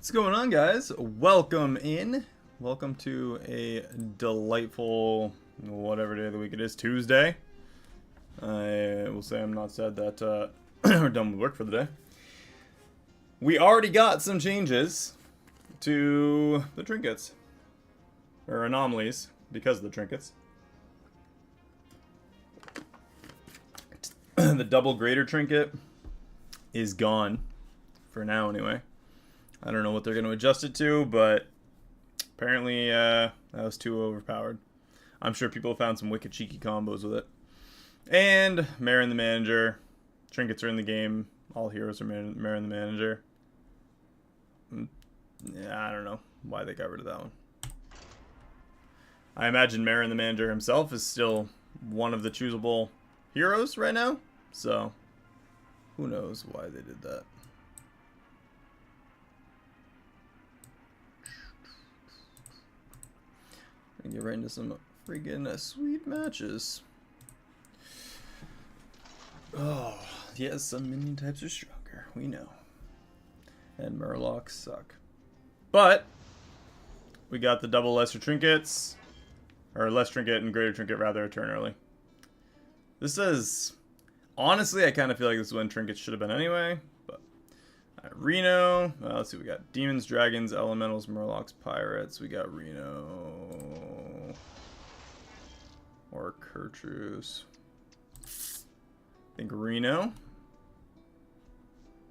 What's going on, guys? Welcome in. Welcome to a delightful, whatever day of the week it is, Tuesday. I will say I'm not sad that we're done with work for the day. We already got some changes to the trinkets. Or anomalies, because of the trinkets. The double greater trinket is gone. For now, anyway. I don't know what they're going to adjust it to, but apparently that was too overpowered. I'm sure people found some wicked cheeky combos with it. And Mayor and the Manager. Trinkets are in the game. All heroes are Mayor and the Manager. Yeah, I don't know why they got rid of that one. I imagine Mayor and the Manager himself is still one of the choosable heroes right now. So, who knows why they did that. And get right into some freaking sweet matches. Oh, yes, some minion types are stronger. We know. And Murlocs suck. But we got the double lesser trinkets. Or less trinket and greater trinket, rather, a turn early. This is... Honestly, I kind of feel like this is when trinkets should have been anyway. But Reno. Let's see, we got Demons, Dragons, Elementals, Murlocs, Pirates. We got Reno. Or Kurtrus. I think Reno.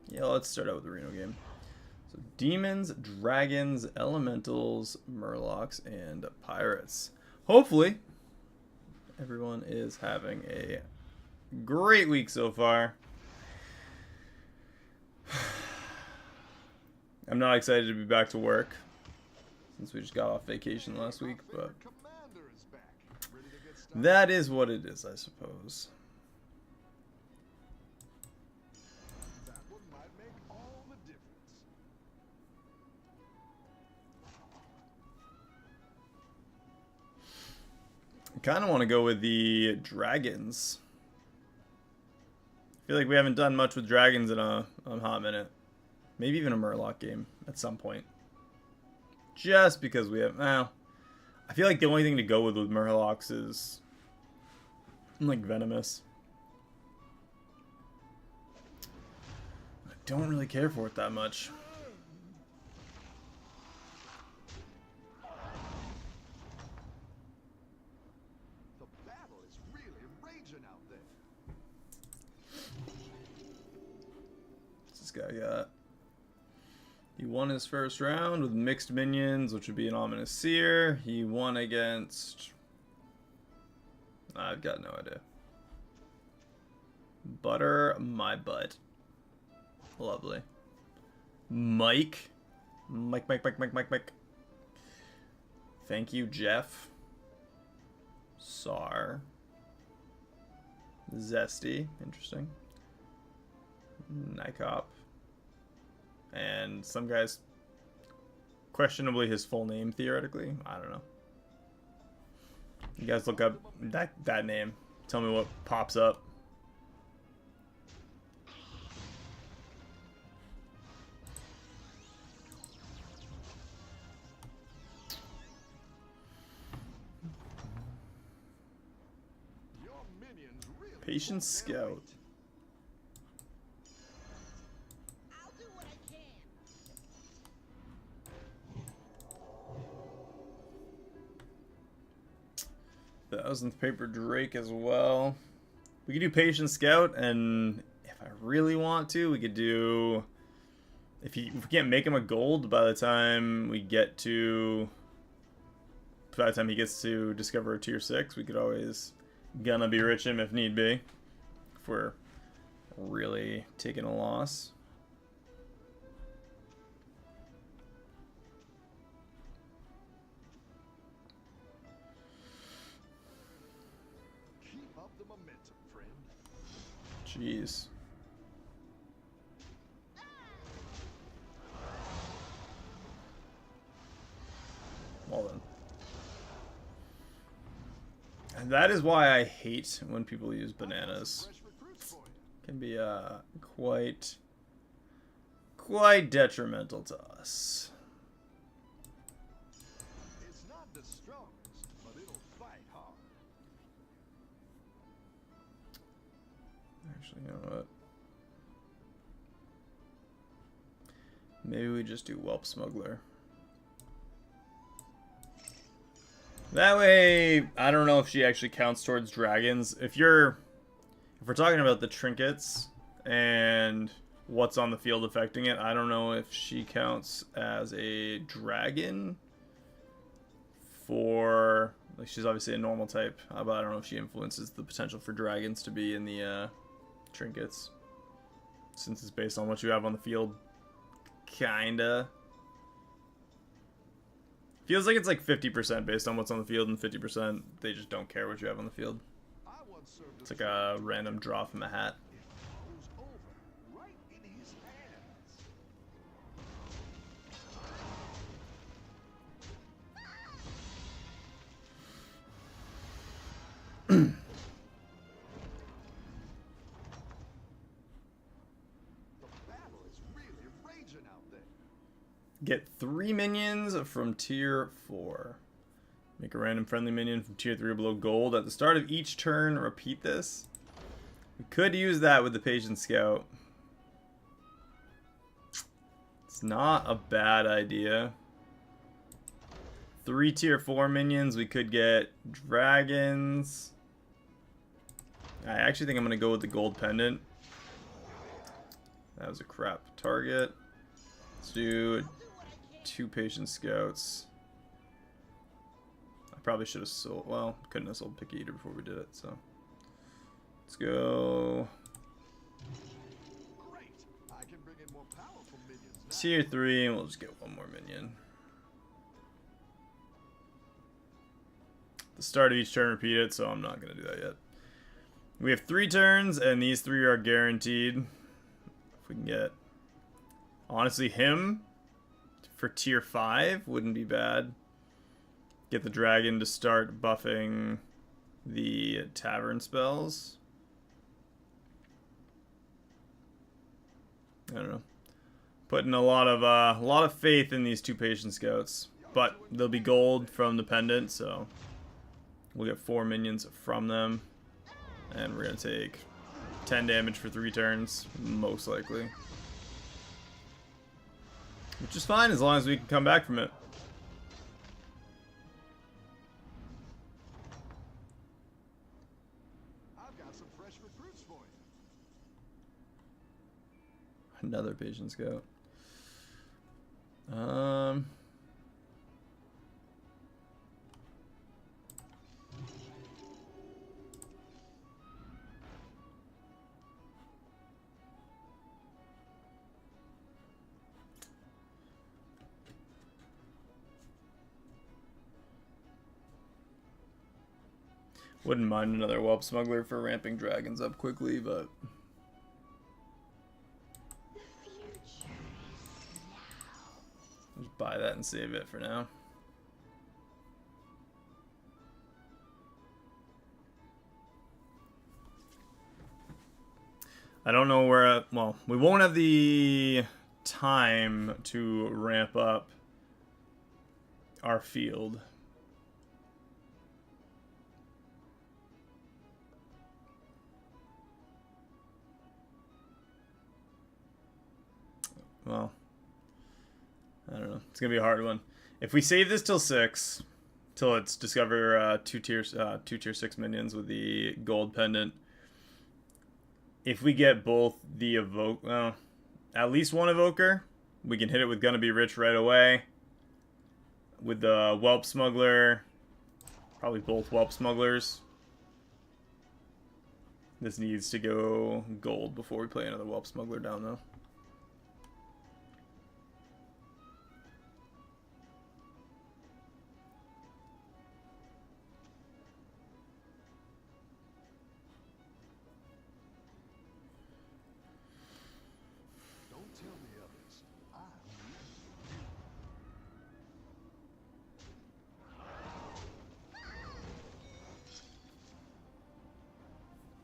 Yeah, let's start out with the Reno game. So Demons, Dragons, Elementals, Murlocs, and Pirates. Hopefully, everyone is having a great week so far. I'm not excited to be back to work since we just got off vacation last week, but that is what it is, I suppose. I kind of want to go with the Dragons. I feel like we haven't done much with Dragons in a hot minute. Maybe even a Murloc game at some point. Just because we have... Well, I feel like the only thing to go with Murlocs is... like, Venomous. I don't really care for it that much. The battle is really raging out there. What's this guy got? He won his first round with mixed minions, which would be an Ominous Seer. He won against... I've got no idea. Butter my butt. Lovely. Mike. Mike. Thank you, Jeff. Sar. Zesty. Interesting. Nikop. And some guy's questionably his full name, theoretically. I don't know. You guys look up that name. Tell me what pops up. Your minions really Patient Scout. I'll do what I can. 1000th Paper Drake as well. We could do Patient Scout, and if I really want to, we could do... If we can't make him a gold by the time we get to... By the time he gets to discover a tier 6, we could always gonna be rich him if need be. If we're really taking a loss. keep up the momentum, friend. Jeez. Well then. And that is why I hate when people use bananas. Fresh recruits for you. Can be quite quite detrimental to us. It's not the strongest, but it'll fight hard. Actually, you know what? Maybe we just do Whelp Smuggler. That way, I don't know if she actually counts towards dragons. If we're talking about the trinkets and what's on the field affecting it, I don't know if she counts as a dragon for, like, she's obviously a normal type, but I don't know if she influences the potential for dragons to be in the trinkets, since it's based on what you have on the field. Kinda. Feels like it's like 50% based on what's on the field, and 50% they just don't care what you have on the field. I once served It's like a random draw from a hat. It was over, right in his hands. The battle is really raging out there. Get 3 minions from tier 4. Make a random friendly minion from tier 3 or below gold. At the start of each turn, repeat this. We could use that with the Patient Scout. It's not a bad idea. 3 tier 4 minions. We could get dragons. I actually think I'm going to go with the gold pendant. That was a crap target. Let's do 2 Patient Scouts. I probably should have sold, well, couldn't have sold Picky Eater before we did it, so. Let's go Great. I can bring in more powerful minions now. tier 3, and we'll just get 1 more minion. At the start of each turn, repeat it, so I'm not going to do that yet. We have 3 turns, and these 3 are guaranteed. If we can get, honestly, him for tier 5 wouldn't be bad. Get the dragon to start buffing the tavern spells. I don't know. Putting a lot of faith in these 2 Patient Scouts, but they'll be gold from the pendant, so we'll get 4 minions from them, and we're gonna take 10 damage for 3 turns, most likely, which is fine as long as we can come back from it. I've got some fresh recruits for you. Another Patient Scout. Wouldn't mind another Whelp Smuggler for ramping dragons up quickly, but The future is now. just buy that and save it for now. I don't know where, well, we won't have the time to ramp up our field. Well, I don't know. It's gonna be a hard one. If we save this till 6, till it's discover 2 tier 6 minions with the gold pendant. If we get both the evoke, well, at least 1 evoker, we can hit it with Gonna Be Rich right away. With the Whelp Smuggler, probably both Whelp Smugglers. This needs to go gold before we play another Whelp Smuggler down, though. Don't tell the others. I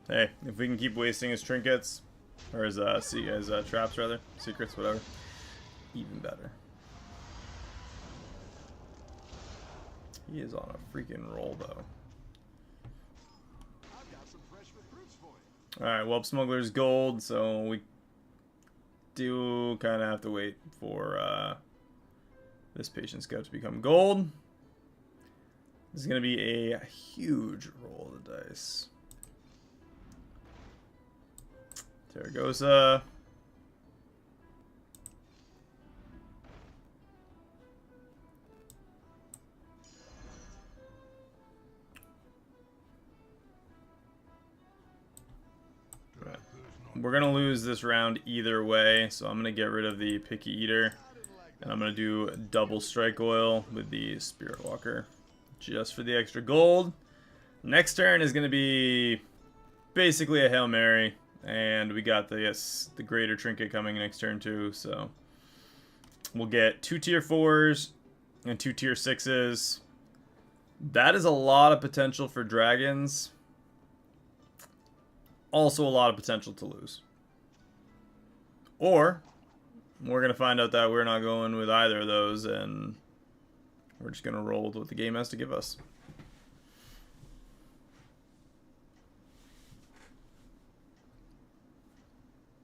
lead. Hey, if we can keep wasting his trinkets, or his traps rather, secrets, whatever, even better. He is on a freaking roll, though. I've got some fresh recruits for you. Alright, well, Smuggler's gold, so we do kind of have to wait for this Patient Scout to become gold. This is going to be a huge roll of the dice. Terragosa. Right. We're going to lose this round either way, so I'm going to get rid of the Picky Eater. And I'm going to do double Strike Oil with the Spirit Walker. Just for the extra gold. Next turn is going to be basically a Hail Mary. And we got the greater Trinket coming next turn too. So we'll get 2 tier 4s and 2 tier 6s. That is a lot of potential for dragons. Also a lot of potential to lose. Or we're going to find out that we're not going with either of those, and we're just going to roll with what the game has to give us.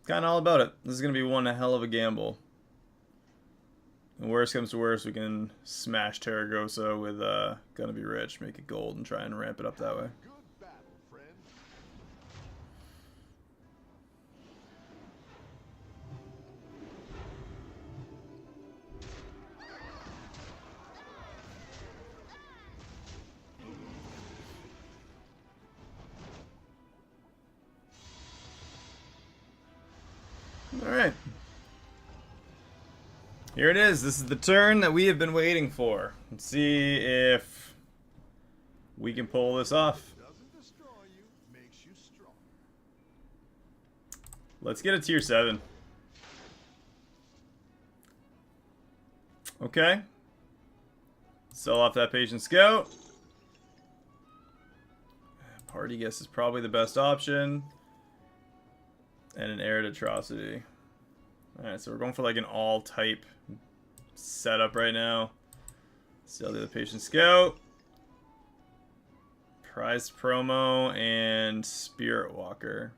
Kind of all about it. This is going to be one hell of a gamble. And worst comes to worst, we can smash Terragosa with Gonna Be Rich, make it gold, and try and ramp it up that way. Good battle, friend. Alright. Here it is. This is the turn that we have been waiting for. Let's see if we can pull this off. Doesn't destroy you, makes you strong. Let's get a tier 7. Okay. Sell off that Patient Scout. Party Guest is probably the best option. And an Arid Atrocity. Alright, so we're going for like an all-type setup right now. Sell the Patient Scout. Prize Promo and Spirit Walker.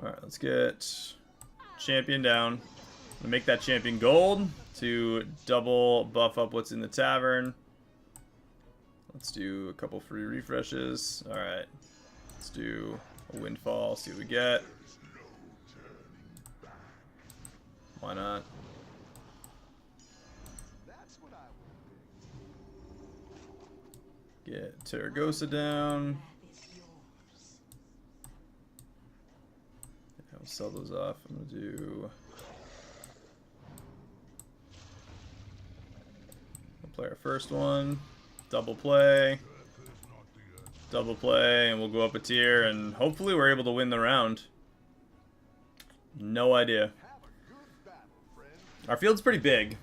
Alright, let's get Champion down. I'm gonna make that Champion gold to double buff up what's in the tavern. Let's do a couple free refreshes. Alright. Let's do a Windfall, see what we get. Why not? That's what I would Get Terragosa down. Yeah, we'll sell those off. I'm gonna do... Play our first one, double play, and we'll go up a tier, and hopefully we're able to win the round. No idea. have a good battle, friend. Our field's pretty big,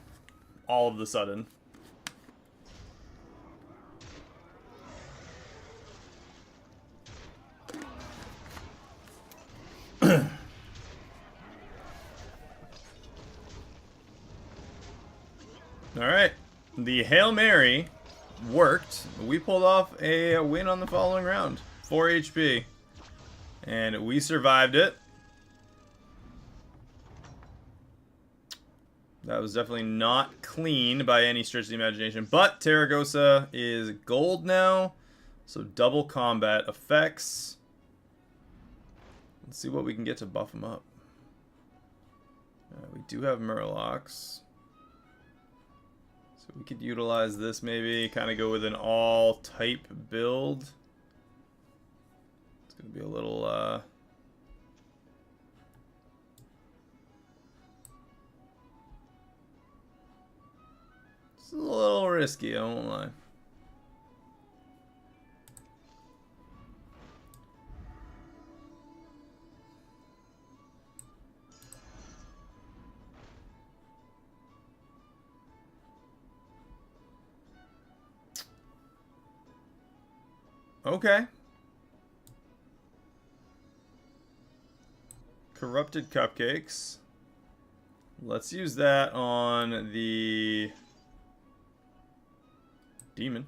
all of a sudden. Alright. The Hail Mary worked. We pulled off a win on the following round. 4 HP. And we survived it. That was definitely not clean by any stretch of the imagination. But Terragosa is gold now. So double combat effects. Let's see what we can get to buff him up. We do have Murlocs. So we could utilize this maybe, kind of go with an all-type build. It's going to be a little, it's a little risky, I won't lie. Okay. Corrupted Cupcakes. Let's use that on the demon.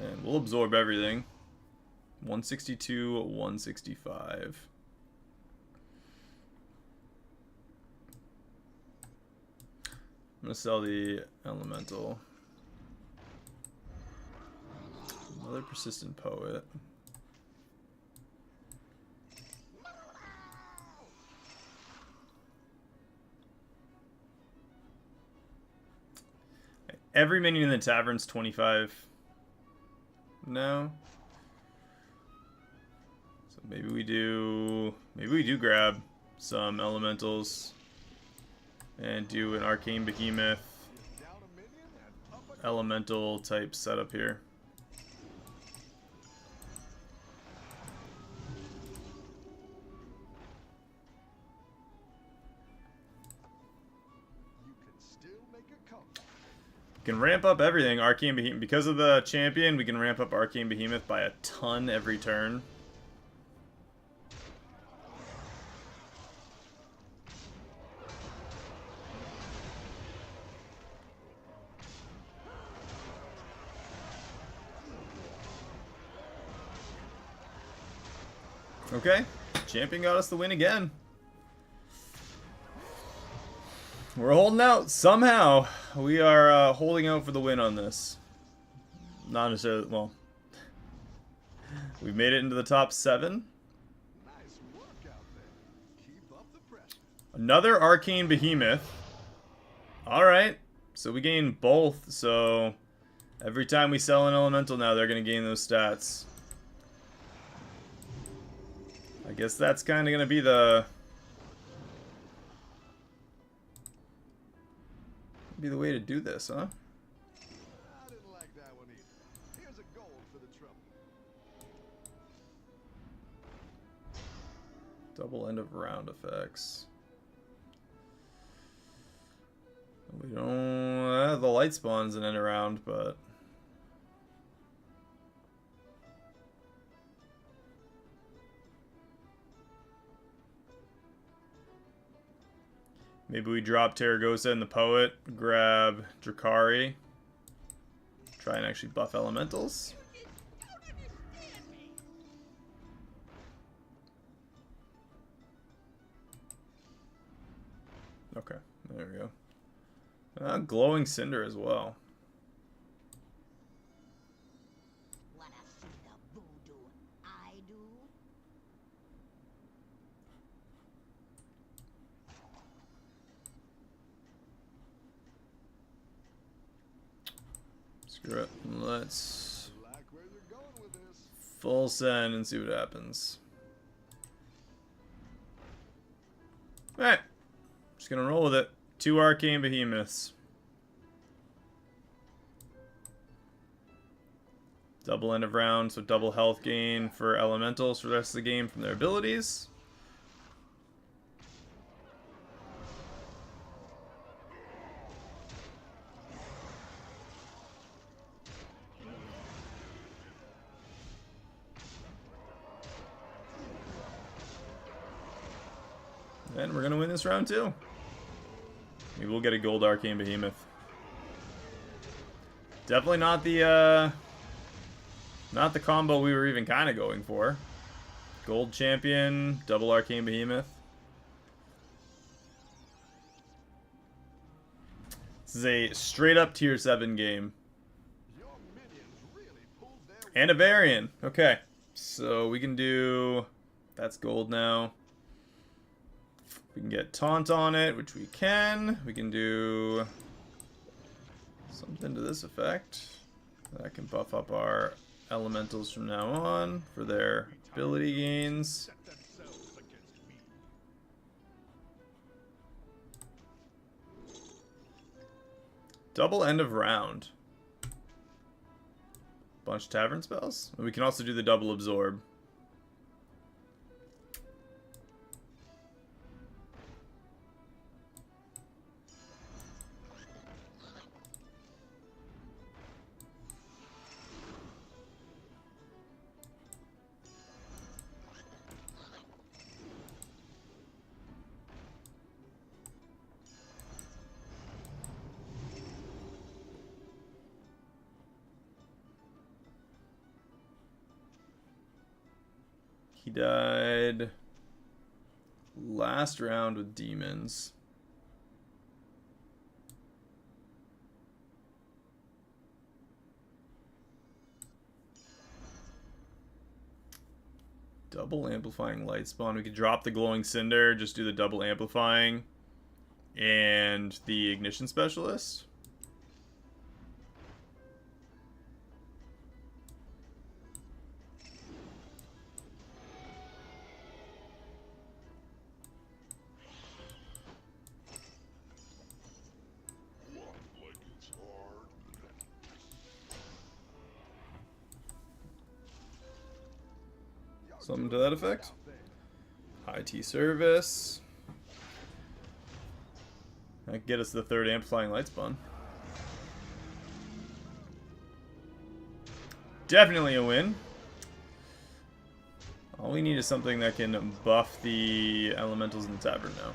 And we'll absorb everything. 162, 165. I'm gonna sell the elemental. Another persistent poet. Every minion in the tavern's 25. No. So maybe we do grab some elementals and do an arcane behemoth elemental type setup here. Can ramp up everything. Arcane Behemoth. Because of the champion, we can ramp up Arcane Behemoth by a ton every turn. Okay. Champion got us the win again. We're holding out. Somehow, we are holding out for the win on this. Not necessarily, well. We've made it into the top 7. Nice work out there. Keep up the pressure. Another Arcane Behemoth. Alright. So we gain both. So every time we sell an elemental now, they're going to gain those stats. I guess that's kind of going to be the way to do this, huh? I didn't like that one either. Here's a gold for the trouble. Double end of round effects. We don't... the light spawn's an end of round, but... maybe we drop Terragosa and the Poet, grab Drakari, try and actually buff elementals. Okay, there we go. Glowing Cinder as well. Wanna see the voodoo I do? Screw it. Let's Like where you're going with this. full send and see what happens. Alright. Just gonna roll with it. 2 Arcane Behemoths. Double end of round, so double health gain for elementals for the rest of the game from their abilities. And we're gonna win this round too. Maybe we'll get a gold Arcane Behemoth. Definitely not the combo we were even kind of going for. Gold champion, double Arcane Behemoth. This is a straight up tier 7 game. Your minions really pulled their And a Varian. Okay. So we can do... that's gold now. We can get Taunt on it, which we can. We can do something to this effect. That can buff up our elementals from now on for their ability gains. set themselves against me. Double end of round. Bunch of tavern spells. And we can also do the double absorb. He died last round with demons. Double amplifying light spawn. We could drop the glowing cinder, just do the double amplifying and the ignition specialist. Something to that effect. High T service. That could get us the third amplifying light spawn. Definitely a win. All we need is something that can buff the elementals in the tavern now.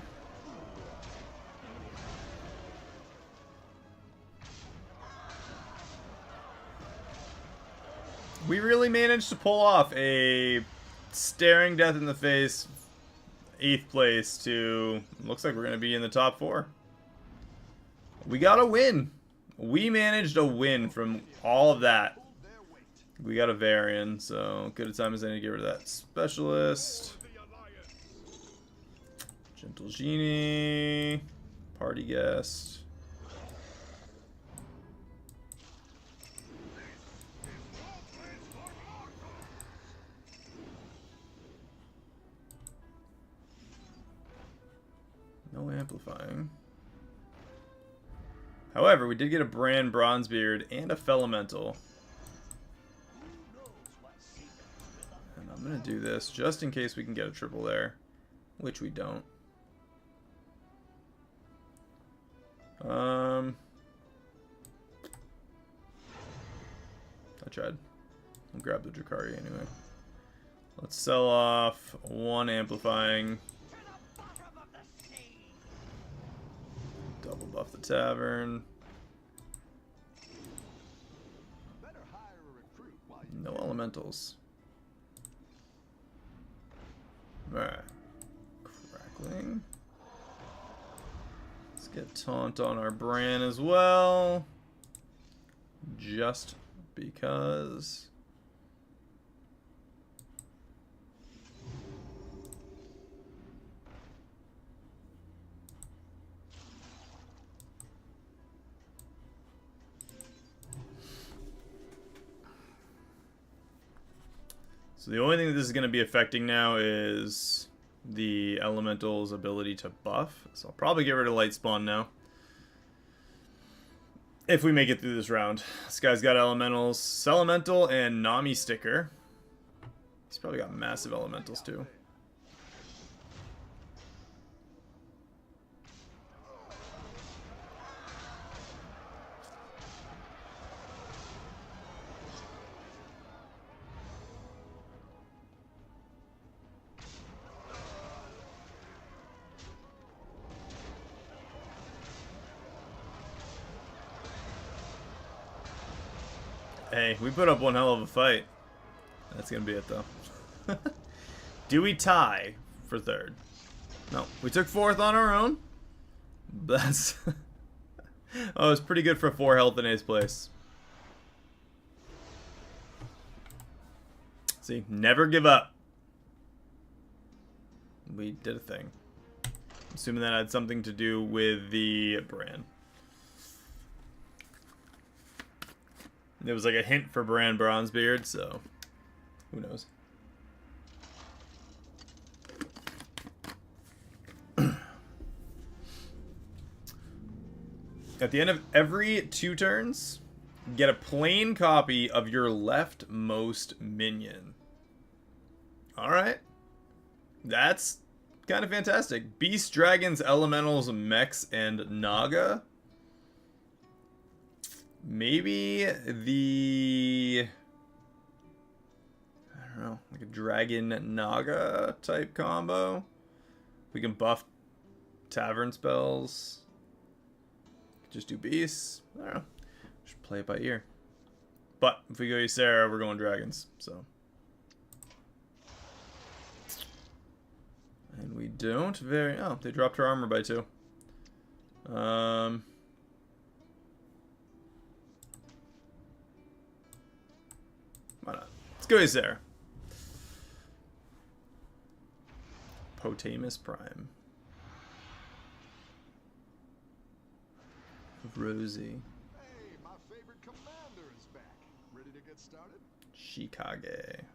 We really managed to pull off a staring death in the face 8th place to looks like we're going to be in the top 4. We got a win. We managed a win from all of that. We got a Varian, so good a time as any to get rid of that specialist. Gentle Genie. Party guest. No amplifying. However, we did get a Brand Bronzebeard and a Felemental. And I'm going to do this just in case we can get a triple there, which we don't. I tried. I'll grab the Drakari anyway. Let's sell off one amplifying. Double buff the tavern. No elementals. Alright. Crackling. Let's get taunt on our Bran as well. Just because. So the only thing that this is going to be affecting now is the elemental's ability to buff. So I'll probably get rid of light spawn now. If we make it through this round. This guy's got elementals, Celemental and Nami sticker. He's probably got massive elementals too. Hey, we put up one hell of a fight. That's going to be it, though. Do we tie for 3rd? No. We took 4th on our own. That's... oh, it's pretty good for 4 health in 8th place. See, never give up. We did a thing. Assuming that had something to do with the brand. There was like a hint for Brand Bronzebeard, so who knows. At the end of every 2 turns, get a plain copy of your leftmost minion. Alright. That's kind of fantastic. Beast, Dragons, Elementals, Mechs, and Naga. Maybe the... I don't know, like a Dragon Naga type combo. We can buff Tavern spells. Just do Beasts. I don't know. Just play it by ear. But if we go Ysera, we're going Dragons, so... don't very... Oh, they dropped her armor by 2. Why not? Let's go Ysera. Potamus Prime. Rosie. Hey, my favorite commander is back. Ready to get started? Shikage.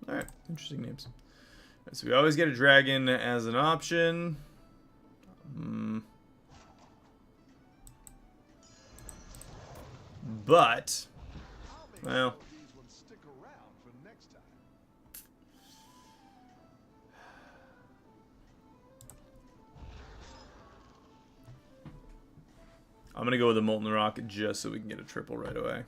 Alright, interesting names. Right, so we always get a dragon as an option. But, I'll make well, sure these ones stick around for next time. I'm going to go with a Molten Rock just so we can get a triple right away.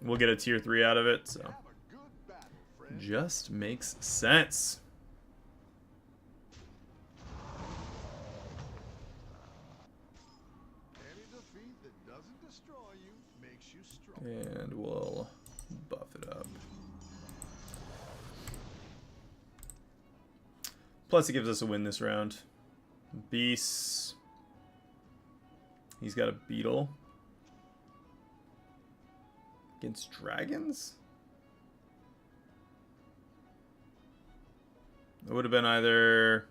We'll get a tier 3 out of it, so Have a good battle, friend. just makes sense. Any defeat that doesn't destroy you makes you strong. And we'll buff it up. Plus it gives us a win this round. Beasts. He's got a beetle. Against dragons? It would have been either...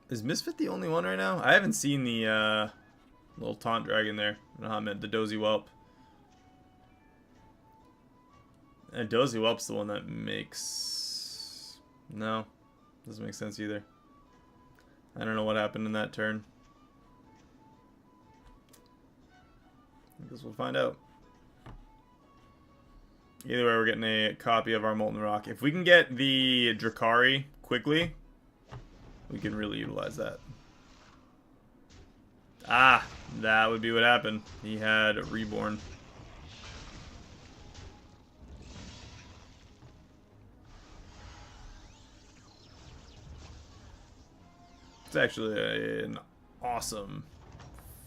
Is Misfit the only one right now? I haven't seen the little taunt dragon there. I don't know how I meant the Dozy Whelp. And Dozy Whelp's the one that makes... No. Doesn't make sense either. I don't know what happened in that turn. I guess we'll find out. Either way, we're getting a copy of our Molten Rock. If we can get the Drakari quickly, we can really utilize that. Ah, that would be what happened. He had Reborn. It's actually an awesome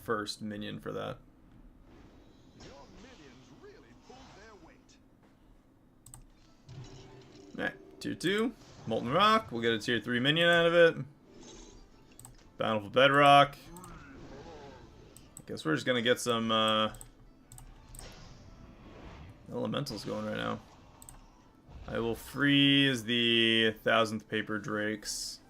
first minion for that. Your minions really pulled their weight. Alright, tier 2, Molten Rock. We'll get a tier 3 minion out of it. Bountiful Bedrock. I guess we're just gonna get some elementals going right now. I will freeze the 1000th Paper Drakes.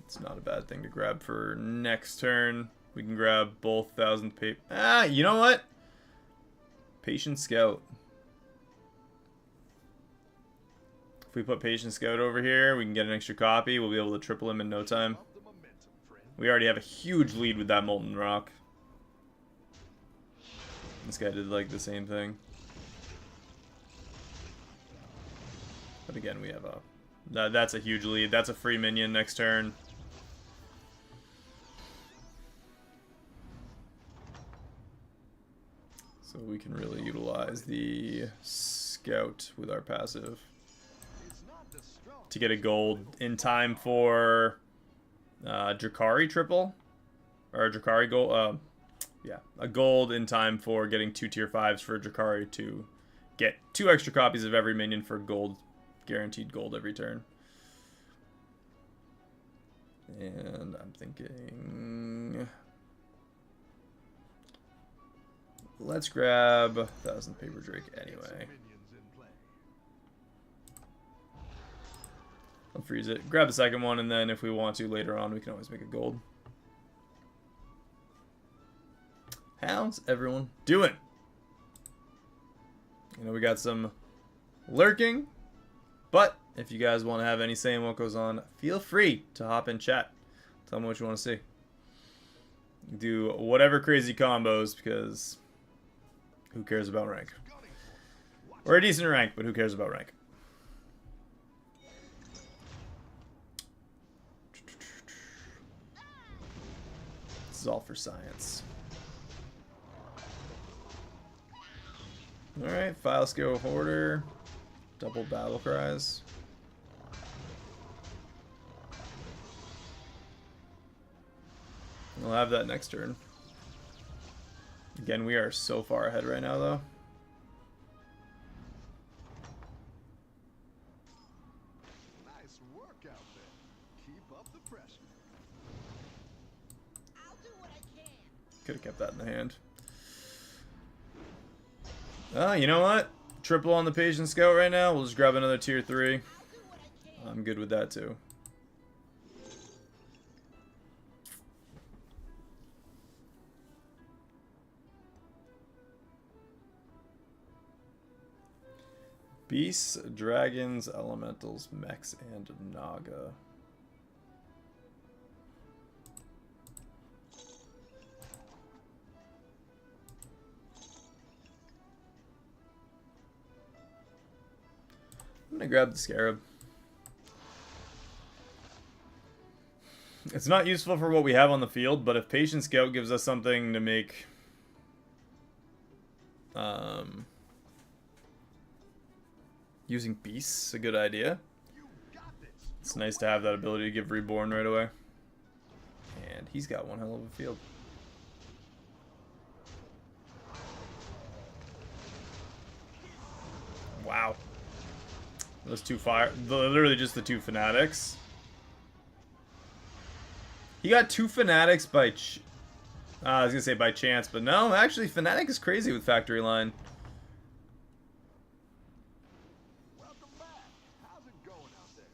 It's not a bad thing to grab for next turn. We can grab both 1000th Paper. Ah, you know what? Patient Scout. If we put Patient Scout over here, we can get an extra copy. We'll be able to triple him in no time. Love the momentum, friend. We already have a huge lead with that Molten Rock. This guy did like the same thing. But again, we have a... That's a huge lead. That's a free minion next turn. So we can really utilize the Scout with our passive It's not the strong. to get a gold in time for Drakari triple. Or Drakari gold. Yeah, a gold in time for getting 2 tier 5s for Drakari to get 2 extra copies of every minion for gold. Guaranteed gold every turn. And I'm thinking... Let's grab 1000 Paper Drake anyway. Minions in play. I'll freeze it. Grab the second one, and then if we want to later on, we can always make a gold. How's everyone doing? You know, we got some lurking, but if you guys want to have any say in what goes on, feel free to hop in chat. Tell me what you want to see. Do whatever crazy combos, because who cares about rank? We're a decent rank, but who cares about rank? This is all for science. Alright, File Scale Hoarder. Double Battle Cries. We'll have that next turn. Again, we are so far ahead right now, though. Could have kept that in the hand. You know what? Triple on the Patient Scout right now. We'll just grab another tier 3. I'm good with that too. Beasts, dragons, elementals, mechs, and naga. I'm gonna grab the scarab. It's not useful for what we have on the field, but if Patient Scout gives us something to make using beasts a good idea. It's nice to have that ability to give reborn right away. And he's got one hell of a field. Wow. Those two literally just the two fanatics. He got two fanatics by I was gonna say by chance, but no, actually Fnatic is crazy with Factory Line. Welcome back. How's it going out there?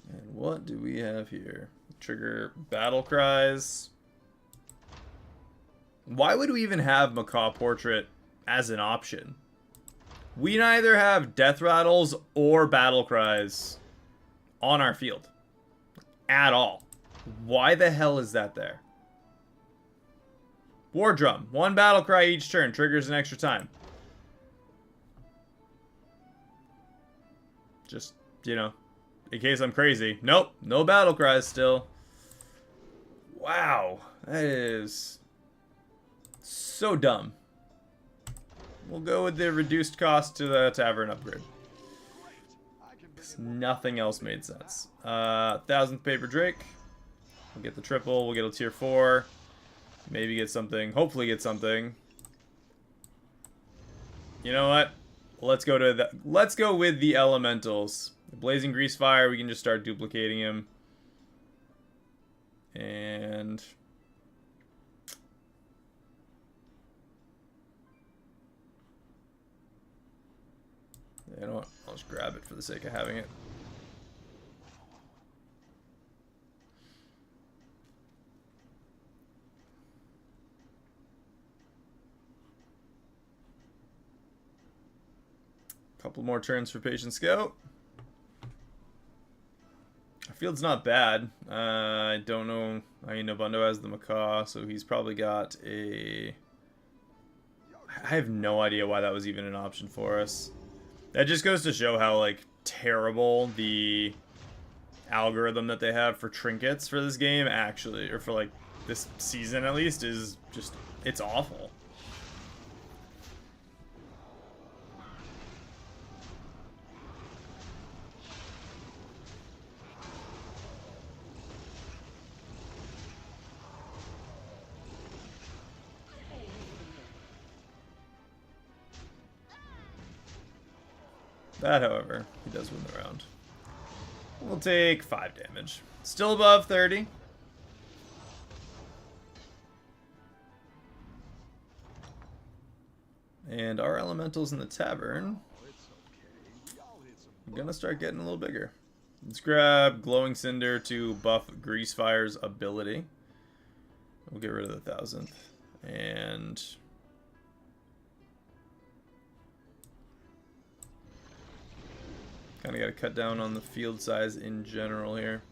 And what do we have here? Trigger battle cries. Why would we even have Macaw Portrait as an option? We neither have death rattles or battle cries on our field at all. Why the hell is that there? War Drum. One battle cry each turn. Triggers an extra time. Just, you know, in case I'm crazy. Nope. No battle cries still. Wow. That is so dumb. We'll go with the reduced cost to the tavern upgrade. Nothing else made sense. 1000th Paper Drake. We'll get the triple. We'll get a tier 4. Maybe get something. Hopefully get something. You know what? Let's go with the elementals. The Blazing Grease Fire, we can just start duplicating him. And you know what? I'll just grab it for the sake of having it. Couple more turns for Patient Scout. Our field's not bad. I don't know. I mean, Nobundo has the Macaw, so he's probably got a... I have no idea why that was even an option for us. That just goes to show how, like, terrible the algorithm that they have for trinkets for this game actually, or for, like, this season at least, is just... it's awful. That, however, he does win the round. We'll take 5 damage. Still above 30. And our elementals in the tavern are gonna start getting a little bigger. Let's grab Glowing Cinder to buff Greasefire's ability. We'll get rid of the 1000th. And kind of got to cut down on the field size in general here.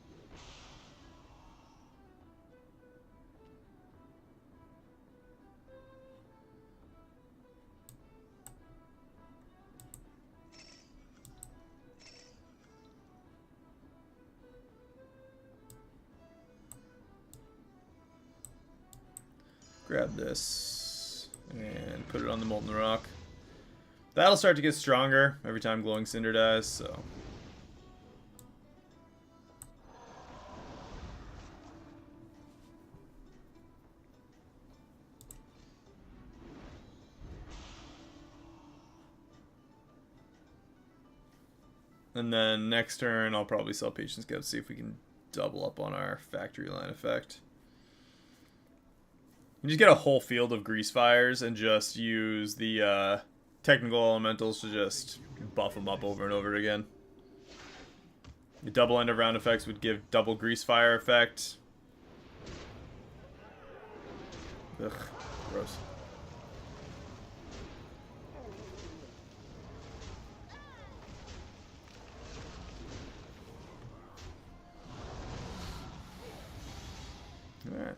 Grab this and put it on the Molten Rock. That'll start to get stronger every time Glowing Cinder dies, so. And then next turn, I'll probably sell Patience Scout to see if we can double up on our Factory Line effect. You just get a whole field of grease fires and just use the technical elementals to just buff them up over and over again. The double end of round effects would give double grease fire effect. Ugh, gross. Alright.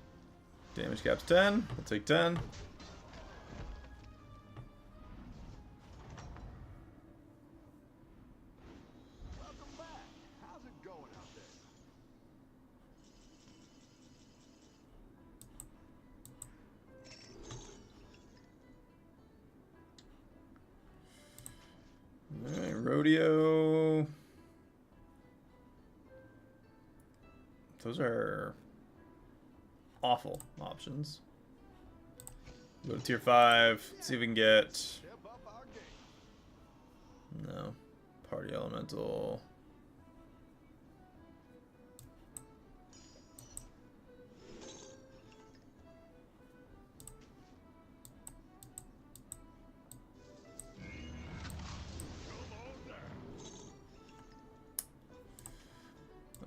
Damage cap's 10. We'll take 10. Welcome back. How's it going out there? Alright, rodeo. Those are awful options. Go to tier 5. See if we can get... Step up our game. No. Party elemental.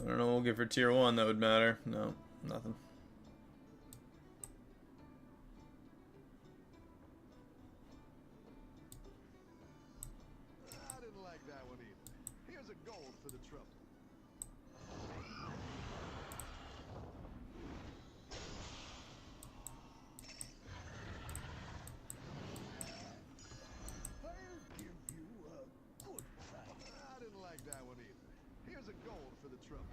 I don't know what we'll get for tier 1 that would matter. No, nothing. I didn't like that one either. Here's a gold for the trouble. I'll give you a good fight. I didn't like that one either. Here's a gold for the trouble.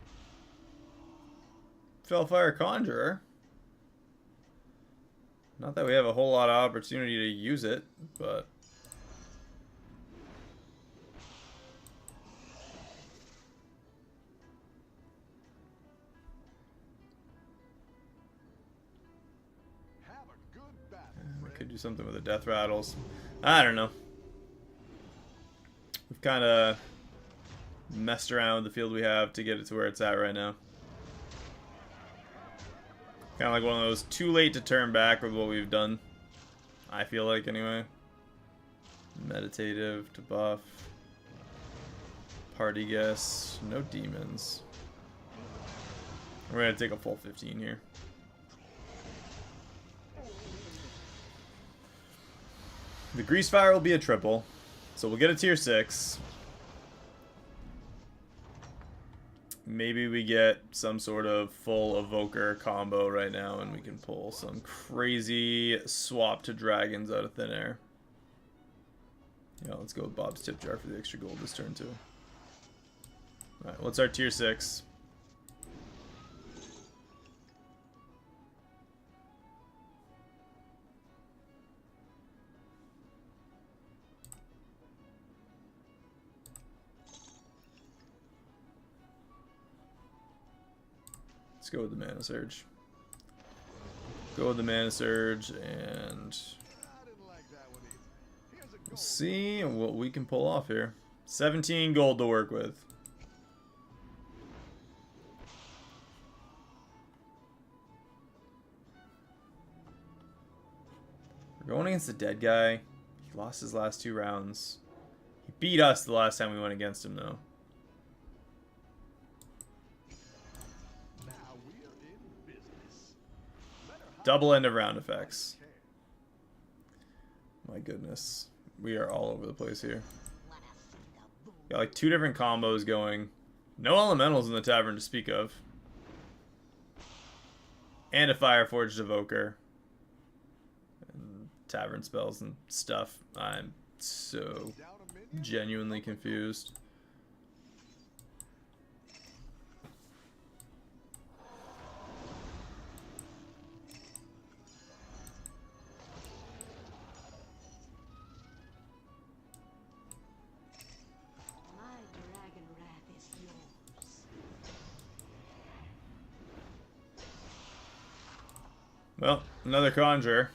Fellfire Conjurer. Not that we have a whole lot of opportunity to use it, but... Have a good battle, We friend. could do something with the death rattles. I don't know. We've kind of messed around with the field we have to get it to where it's at right now. Kind of like one of those too late to turn back with what we've done. I feel like, anyway. Meditative to buff. Party guess. No demons. We're going to take a full 15 here. The Grease Fire will be a triple. So we'll get a tier 6. Maybe we get some sort of full evoker combo right now and we can pull some crazy swap to dragons out of thin air. Yeah, let's go with Bob's tip jar for the extra gold this turn too. Alright, what's our tier 6? Let's go with the Mana Surge. Go with the Mana Surge, and I didn't like that one either. Here's a we'll gold. see what we can pull off here. 17 gold to work with. We're going against the dead guy. He lost his last 2 rounds. He beat us the last time we went against him, though. Now we're in business. Let her hide Double end of round effects. care. My goodness. We are all over the place here. Wanna see the voodoo? Got like 2 different combos going. No elementals in the tavern to speak of. And a Fireforged Evoker. And tavern spells and stuff. I'm so Down a minion? genuinely confused. My dragon wrath is yours. Well, another Conjurer.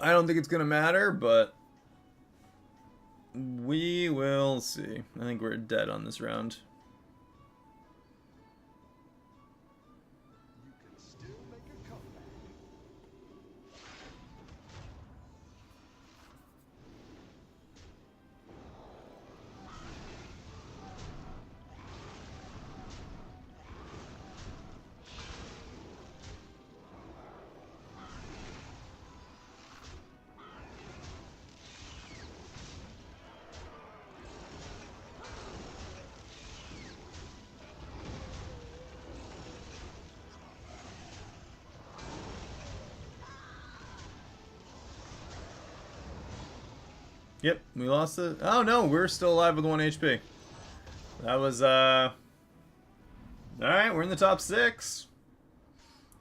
I don't think it's going to matter, but we will see. I think we're dead on this round. Yep, we lost the... Oh, no, we're still alive with 1 HP. That was, Alright, we're in the top 6.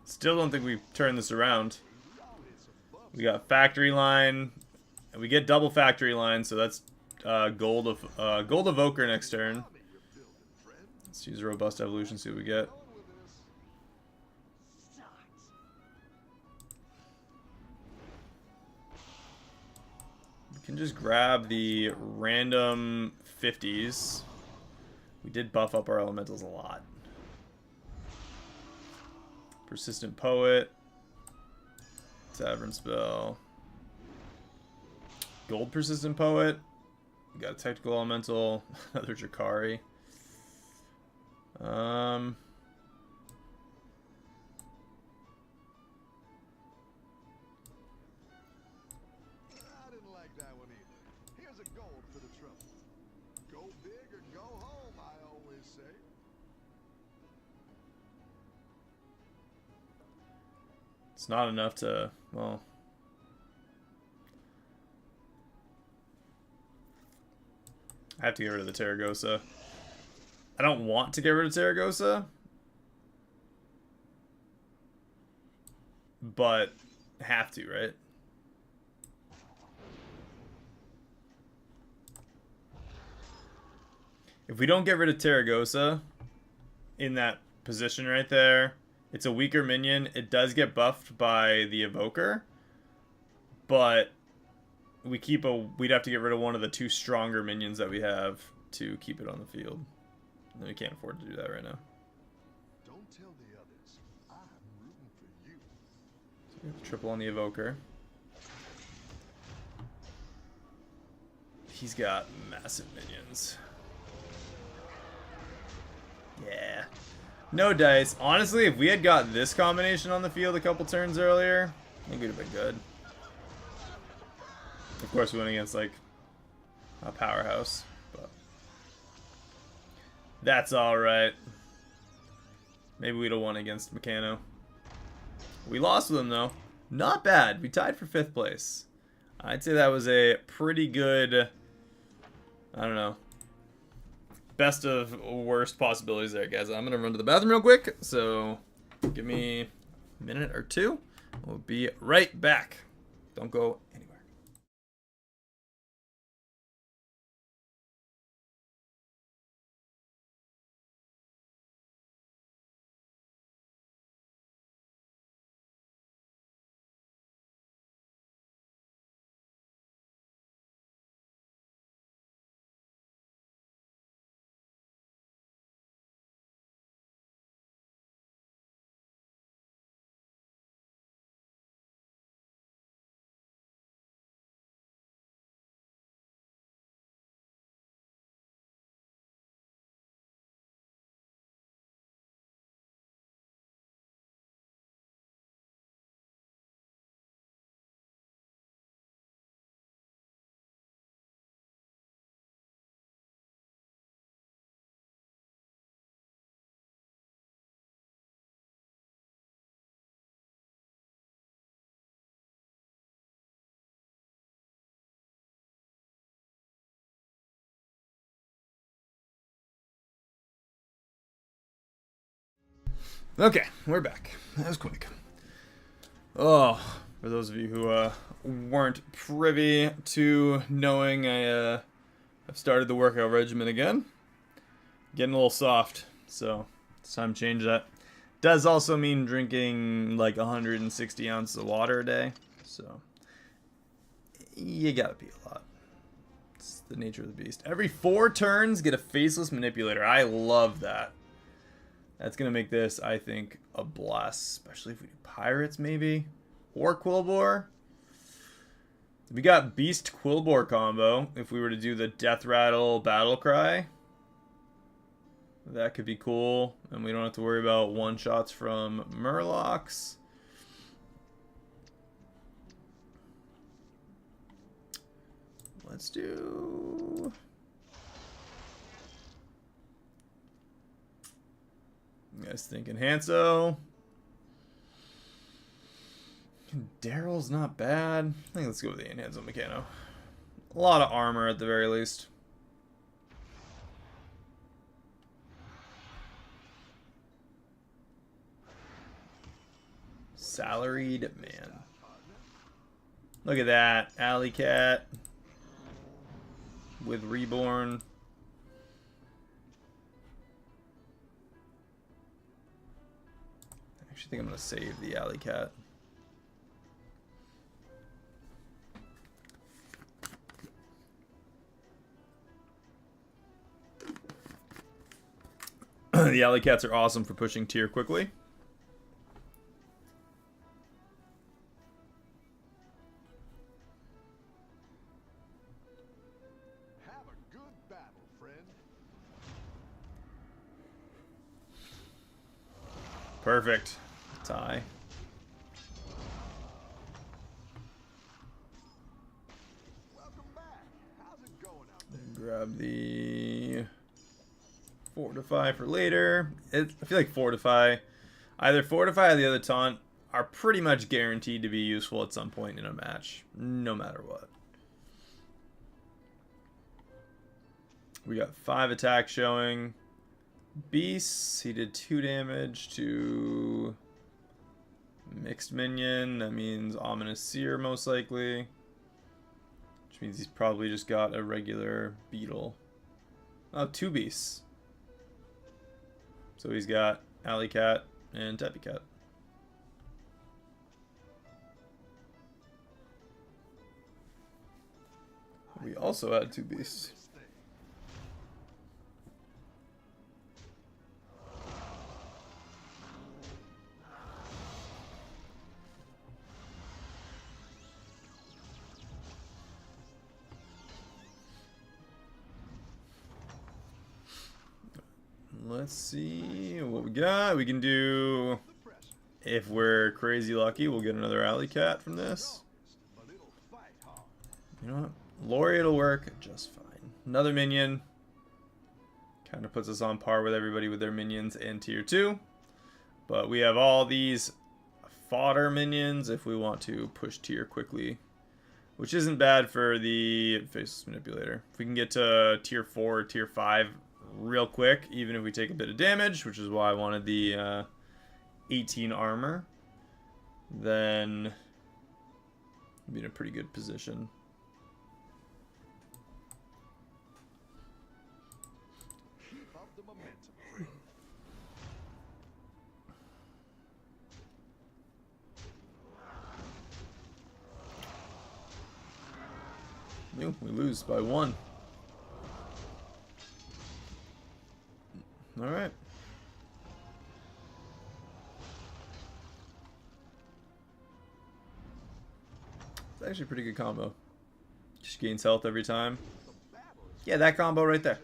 Still don't think we've turned this around. We got factory line. And we get double factory line, so that's gold evoker next turn. Let's use robust evolution, see what we get. We can just grab the random 50s. We did buff up our elementals a lot. Persistent Poet. Tavern Spell. Gold Persistent Poet. We got a Technical Elemental. Another Drakari. I didn't like that one either. Here's a gold for the trouble. Go big or go home, I always say. It's not enough to, well... I have to get rid of the Terragosa. I don't want to get rid of Terragosa. But have to, right? If we don't get rid of Terragosa in that position right there, it's a weaker minion. It does get buffed by the Evoker. But we'd have to get rid of one of the 2 stronger minions that we have to keep it on the field. And we can't afford to do that right now. Don't tell the others. I'm rooting for you. So we have to triple on the Evoker. He's got massive minions. Yeah. No dice. Honestly, if we had got this combination on the field a couple turns earlier, I think we'd have been good. Of course, we went against, like, a powerhouse, but that's alright. Maybe we'd have won against Meccano. We lost with him, though. Not bad. We tied for 5th place. I'd say that was a pretty good, I don't know, best of worst possibilities there, guys. I'm going to run to the bathroom real quick, so give me a minute or 2. We'll be right back. Don't go anywhere. Okay, we're back. That was quick. Oh, for those of you who weren't privy to knowing, I've started the workout regimen again. Getting a little soft, so it's time to change that. Does also mean drinking like 160 ounces of water a day, so you gotta pee a lot. It's the nature of the beast. Every 4 turns, get a faceless manipulator. I love that. That's going to make this, I think, a blast. Especially if we do pirates, maybe. Or Quillbore. We got Beast Quillbore combo. If we were to do the Death Rattle Battle Cry. That could be cool. And we don't have to worry about one-shots from Murlocs. Let's do... You guys thinking Hanso? Daryl's not bad. I think let's go with the Enhanzo Meccano. A lot of armor at the very least. Salaried man. Look at that. Alley Cat. With Reborn. I actually think I'm going to save the Alley Cat. The Alley Cats are awesome for pushing tier quickly. Have a good battle, friend. Perfect. Tie. Welcome back. How's it going out there? Grab the Fortify for later. I feel like Fortify, either Fortify or the other taunt, are pretty much guaranteed to be useful at some point in a match, no matter what. We got 5 attacks showing. Beasts, he did 2 damage to mixed minion. That means Ominous Seer most likely. Which means he's probably just got a regular beetle. Oh, 2 beasts. So he's got Alley Cat and Tappy Cat. We also had 2 beasts. Let's see what we got. We can do, if we're crazy lucky, we'll get another Alley Cat from this. You know what? Laureate will work just fine. Another minion. Kind of puts us on par with everybody with their minions and tier 2. But we have all these fodder minions if we want to push tier quickly. Which isn't bad for the Faceless Manipulator. If we can get to tier 4 or tier 5 real quick, even if we take a bit of damage, which is why I wanted the 18 armor, then we'll be in a pretty good position. Keep up the momentum. We lose by 1. Alright. It's actually a pretty good combo. Just gains health every time. Yeah, that combo right there.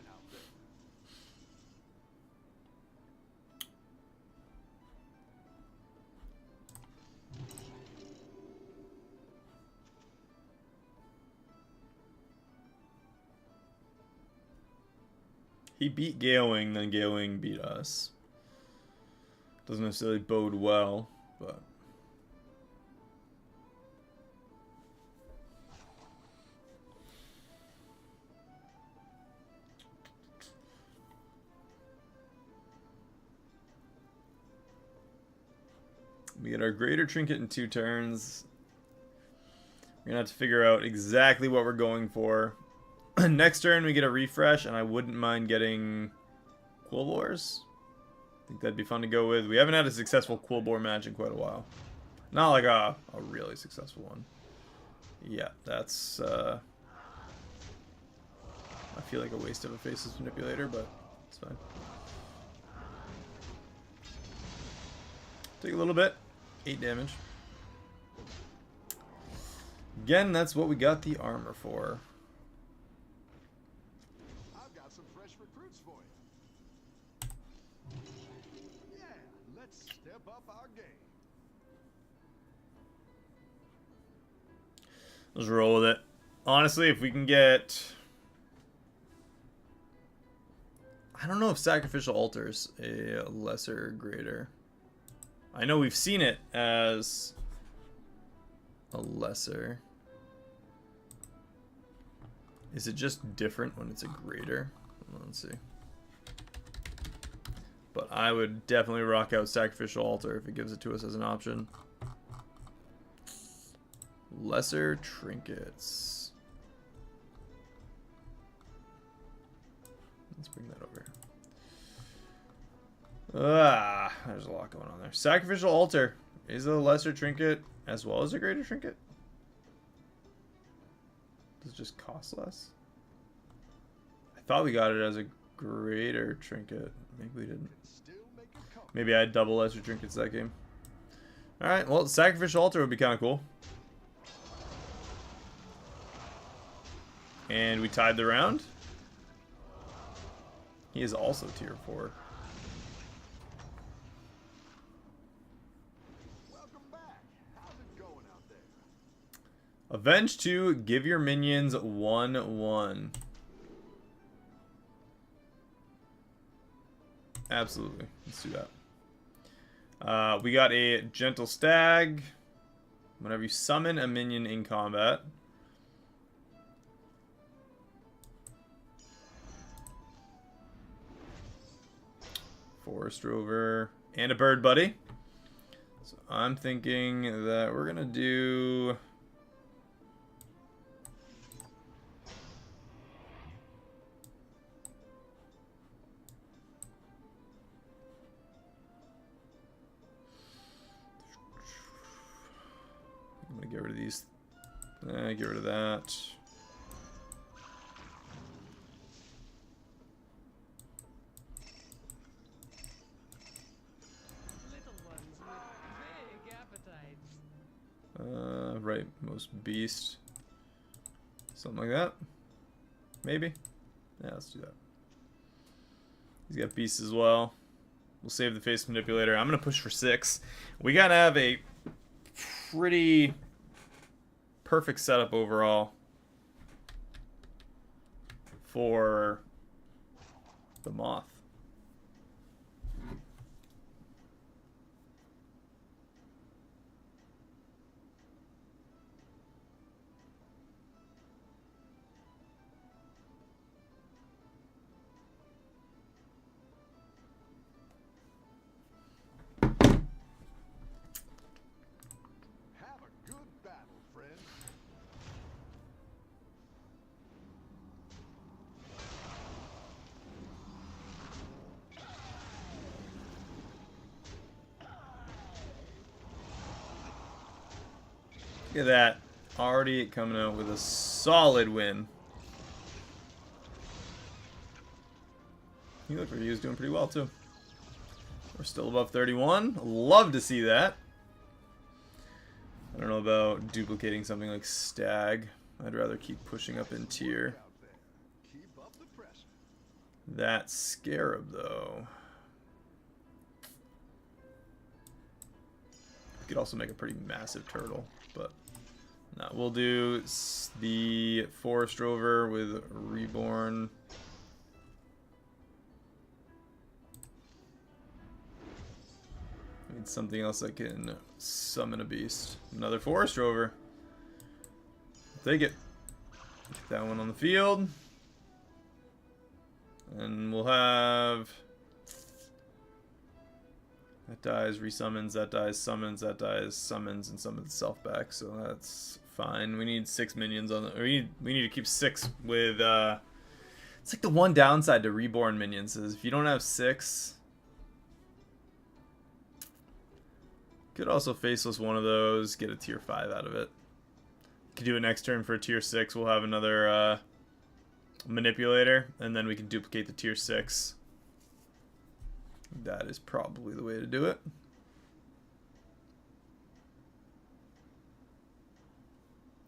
He beat Galewing, then Galewing beat us. Doesn't necessarily bode well, but... We get our Greater Trinket in 2 turns. We're going to have to figure out exactly what we're going for. Next turn we get a refresh, and I wouldn't mind getting Quillbores. I think that'd be fun to go with. We haven't had a successful Quillbore match in quite a while. Not like a really successful one. Yeah, that's... I feel like a waste of a Faceless Manipulator, but it's fine. Take a little bit. 8 damage. Again, that's what we got the armor for. I've got some fresh recruits for you. Yeah, let's step up our game. Let's roll with it. Honestly, if we can get... I don't know if Sacrificial Altar's a lesser or greater. I know we've seen it as a lesser. Is it just different when it's a greater? Let's see. But I would definitely rock out Sacrificial Altar if it gives it to us as an option. Lesser Trinkets. Let's bring that over. There's a lot going on there. Sacrificial Altar is a lesser trinket as well as a greater trinket. Does it just cost less? I thought we got it as a greater trinket. Maybe we didn't. Maybe I had double lesser trinkets that game. Alright, well, Sacrificial Altar would be kind of cool. And we tied the round. He is also tier 4. Welcome back. How's it going out there? Avenge 2, give your minions 1/1. Absolutely. Let's do that. We got a Gentle Stag. Whenever you summon a minion in combat, Forest Rover, and a Bird Buddy. So I'm thinking that we're going to do... I'm going to get rid of these. Get rid of that. Right, most beast. Something like that. Maybe. Yeah, let's do that. He's got beasts as well. We'll save the face manipulator. I'm going to push for 6. We got to have a pretty perfect setup overall for the Moth. Look at that. Already coming out with a solid win. He looked like he was doing pretty well, too. We're still above 31. Love to see that. I don't know about duplicating something like Stag. I'd rather keep pushing up in tier. That Scarab, though. We could also make a pretty massive turtle, but no, we'll do the Forest Rover with Reborn. Need something else that can summon a beast. Another Forest Rover. Take it. Get that one on the field. And we'll have... That dies, resummons, that dies, summons, that dies, summons, and summons itself back. So that's fine. We need 6 minions on the... We need to keep 6 with... It's like the one downside to Reborn minions is if you don't have 6... Could also faceless one of those, get a tier 5 out of it. Could do it next turn for a tier 6. We'll have another manipulator, and then we can duplicate the tier 6. That is probably the way to do it.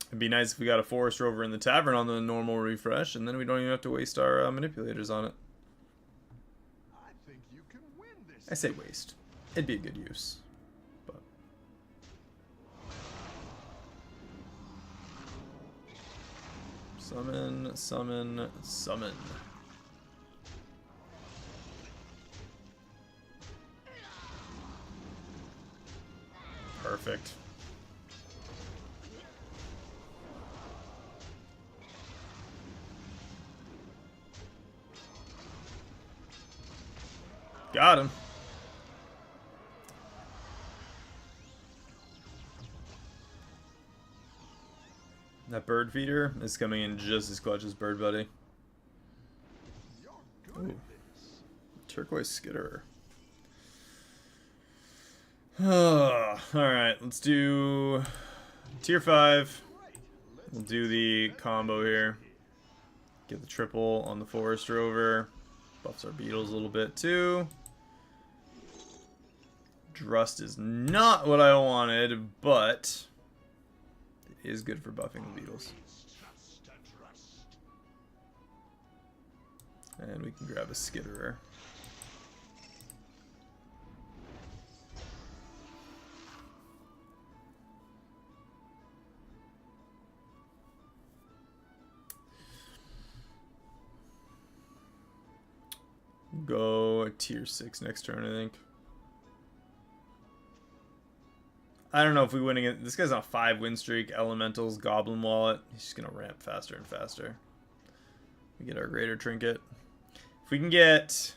It'd be nice if we got a Forest Rover in the tavern on the normal refresh, and then we don't even have to waste our manipulators on it. I think you can win this. I say waste. It'd be a good use. But summon, summon, summon. Perfect. Got him. That bird feeder is coming in just as clutch as Bird Buddy. You're good Ooh. at this. Turquoise Skitterer. Alright, let's do tier 5. Great. We'll do the combo here. Get the triple on the Forest Rover. Buffs our beetles a little bit too. Drust is not what I wanted, but it is good for buffing the beetles. And we can grab a Skitterer. Go tier 6 next turn, I think. I don't know if we win against... This guy's on a 5 win streak. Elementals, Goblin Wallet. He's just going to ramp faster and faster. We get our Greater Trinket. If we can get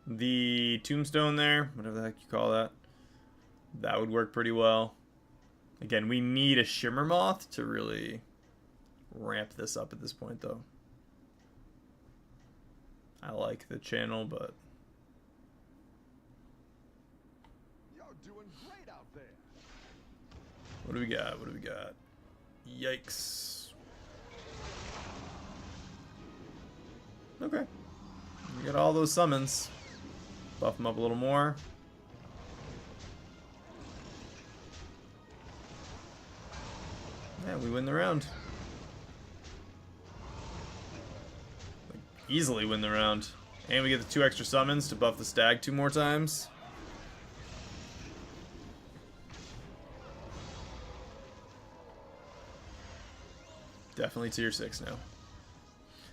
the Tombstone there, whatever the heck you call that, that would work pretty well. Again, we need a Shimmer Moth to really ramp this up at this point, though. I like the channel, but... You're doing great out there. What do we got? What do we got? Yikes. Okay. We got all those summons. Buff them up a little more. Yeah, we win the round. Like, easily win the round. And we get the 2 extra summons to buff the stag 2 more times. Definitely tier 6 now.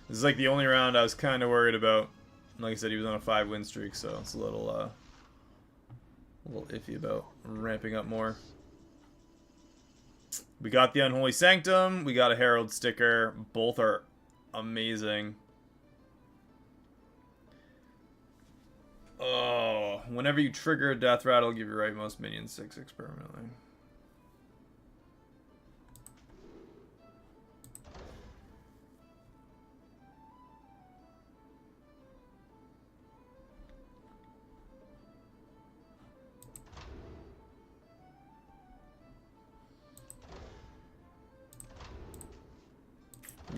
This is like the only round I was kind of worried about. Like I said, he was on a 5 win streak, so it's a little iffy about ramping up more. We got the Unholy Sanctum. We got a Herald sticker. Both are amazing. Oh, whenever you trigger a death rattle, give your rightmost minion 6/6 permanently.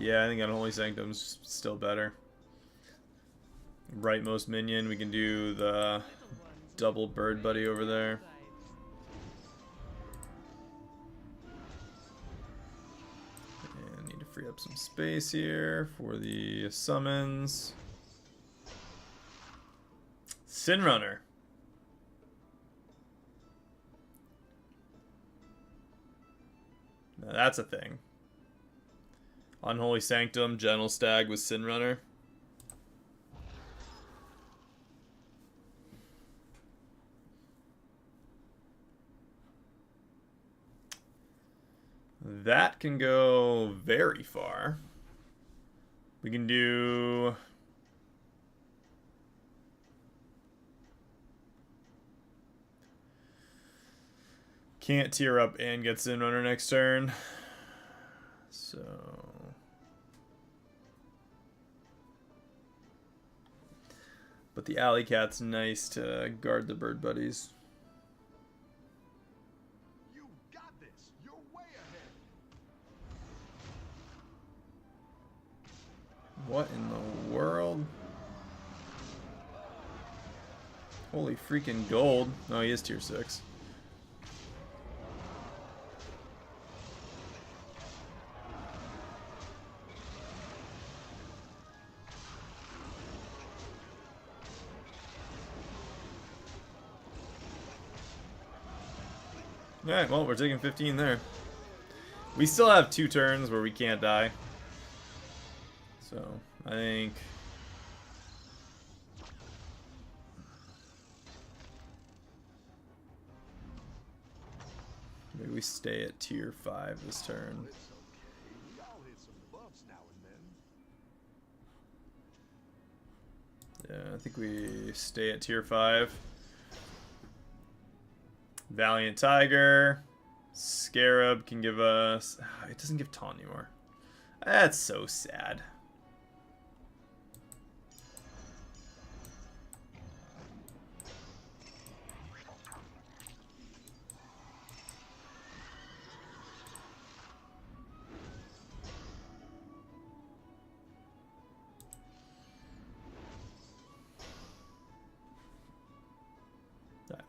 Yeah, I think Unholy Sanctum's still better. Rightmost minion, we can do the double Bird Buddy over there. And need to free up some space here for the summons. Sin Runner. Now that's a thing. Unholy Sanctum, Gentle Stag with Sin Runner. That can go very far. We can do... Can't tier up and get Sin Runner next turn. So... But the Alley Cat's nice to guard the Bird Buddies. You got this. You're way ahead. What in the world? Holy freaking gold. Oh, he is tier 6. Alright, well, we're taking 15 there. We still have 2 turns where we can't die. So, I think... maybe we stay at tier 5 this turn. It's okay. We all hit some bumps now and then. Yeah, I think we stay at tier 5. Valiant Tiger. Scarab can give us... It doesn't give taunt anymore. That's so sad.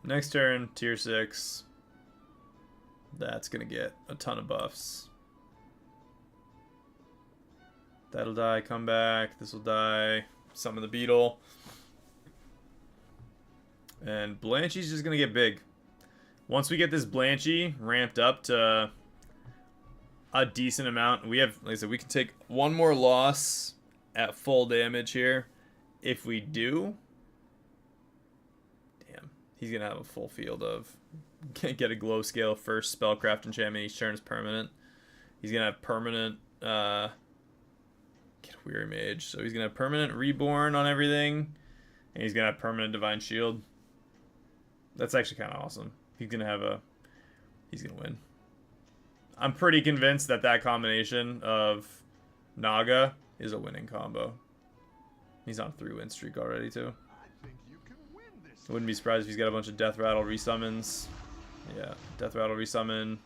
Next turn, tier 6. That's gonna get a ton of buffs. That'll die, come back. This will die. Summon the beetle. And Blanchy's just gonna get big. Once we get this Blanchy ramped up to a decent amount, we have, like I said, we can take one more loss at full damage here. If we do, damn, he's gonna have a full field of get a glow scale first spellcraft enchantment each turn is permanent. He's gonna have permanent get a weary mage, so he's gonna have permanent reborn on everything, and he's gonna have permanent divine shield. That's actually kind of awesome. He's gonna win. I'm pretty convinced that that combination of Naga is a winning combo. He's on a 3-win streak already too. I think you can win this. I wouldn't be surprised if he's got a bunch of Death Rattle resummons. Yeah, Death Rattle resummon.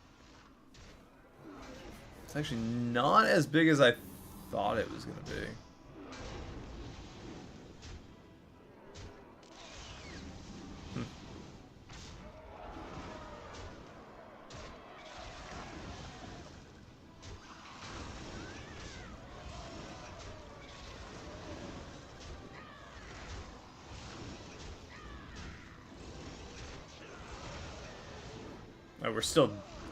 It's actually not as big as I thought it was gonna be. We're still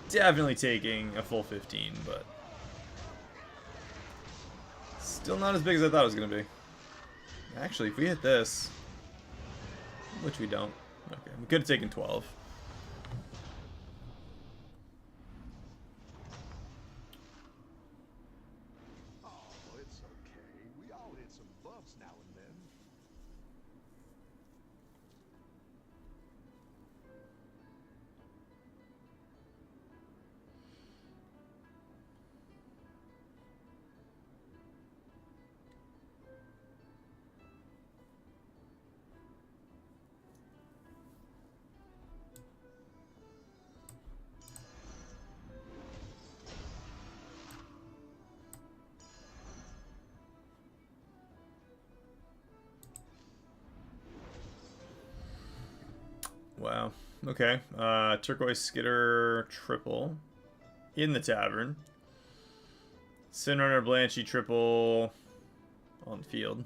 definitely taking a full 15, but still not as big as I thought it was going to be. Actually, if we hit this, which we don't, okay, we could have taken 12. Oh, it's okay. We all hit some bumps now and then. Wow. Okay. Turquoise Skitter triple in the tavern. Sinrunner Blanchy triple on the field.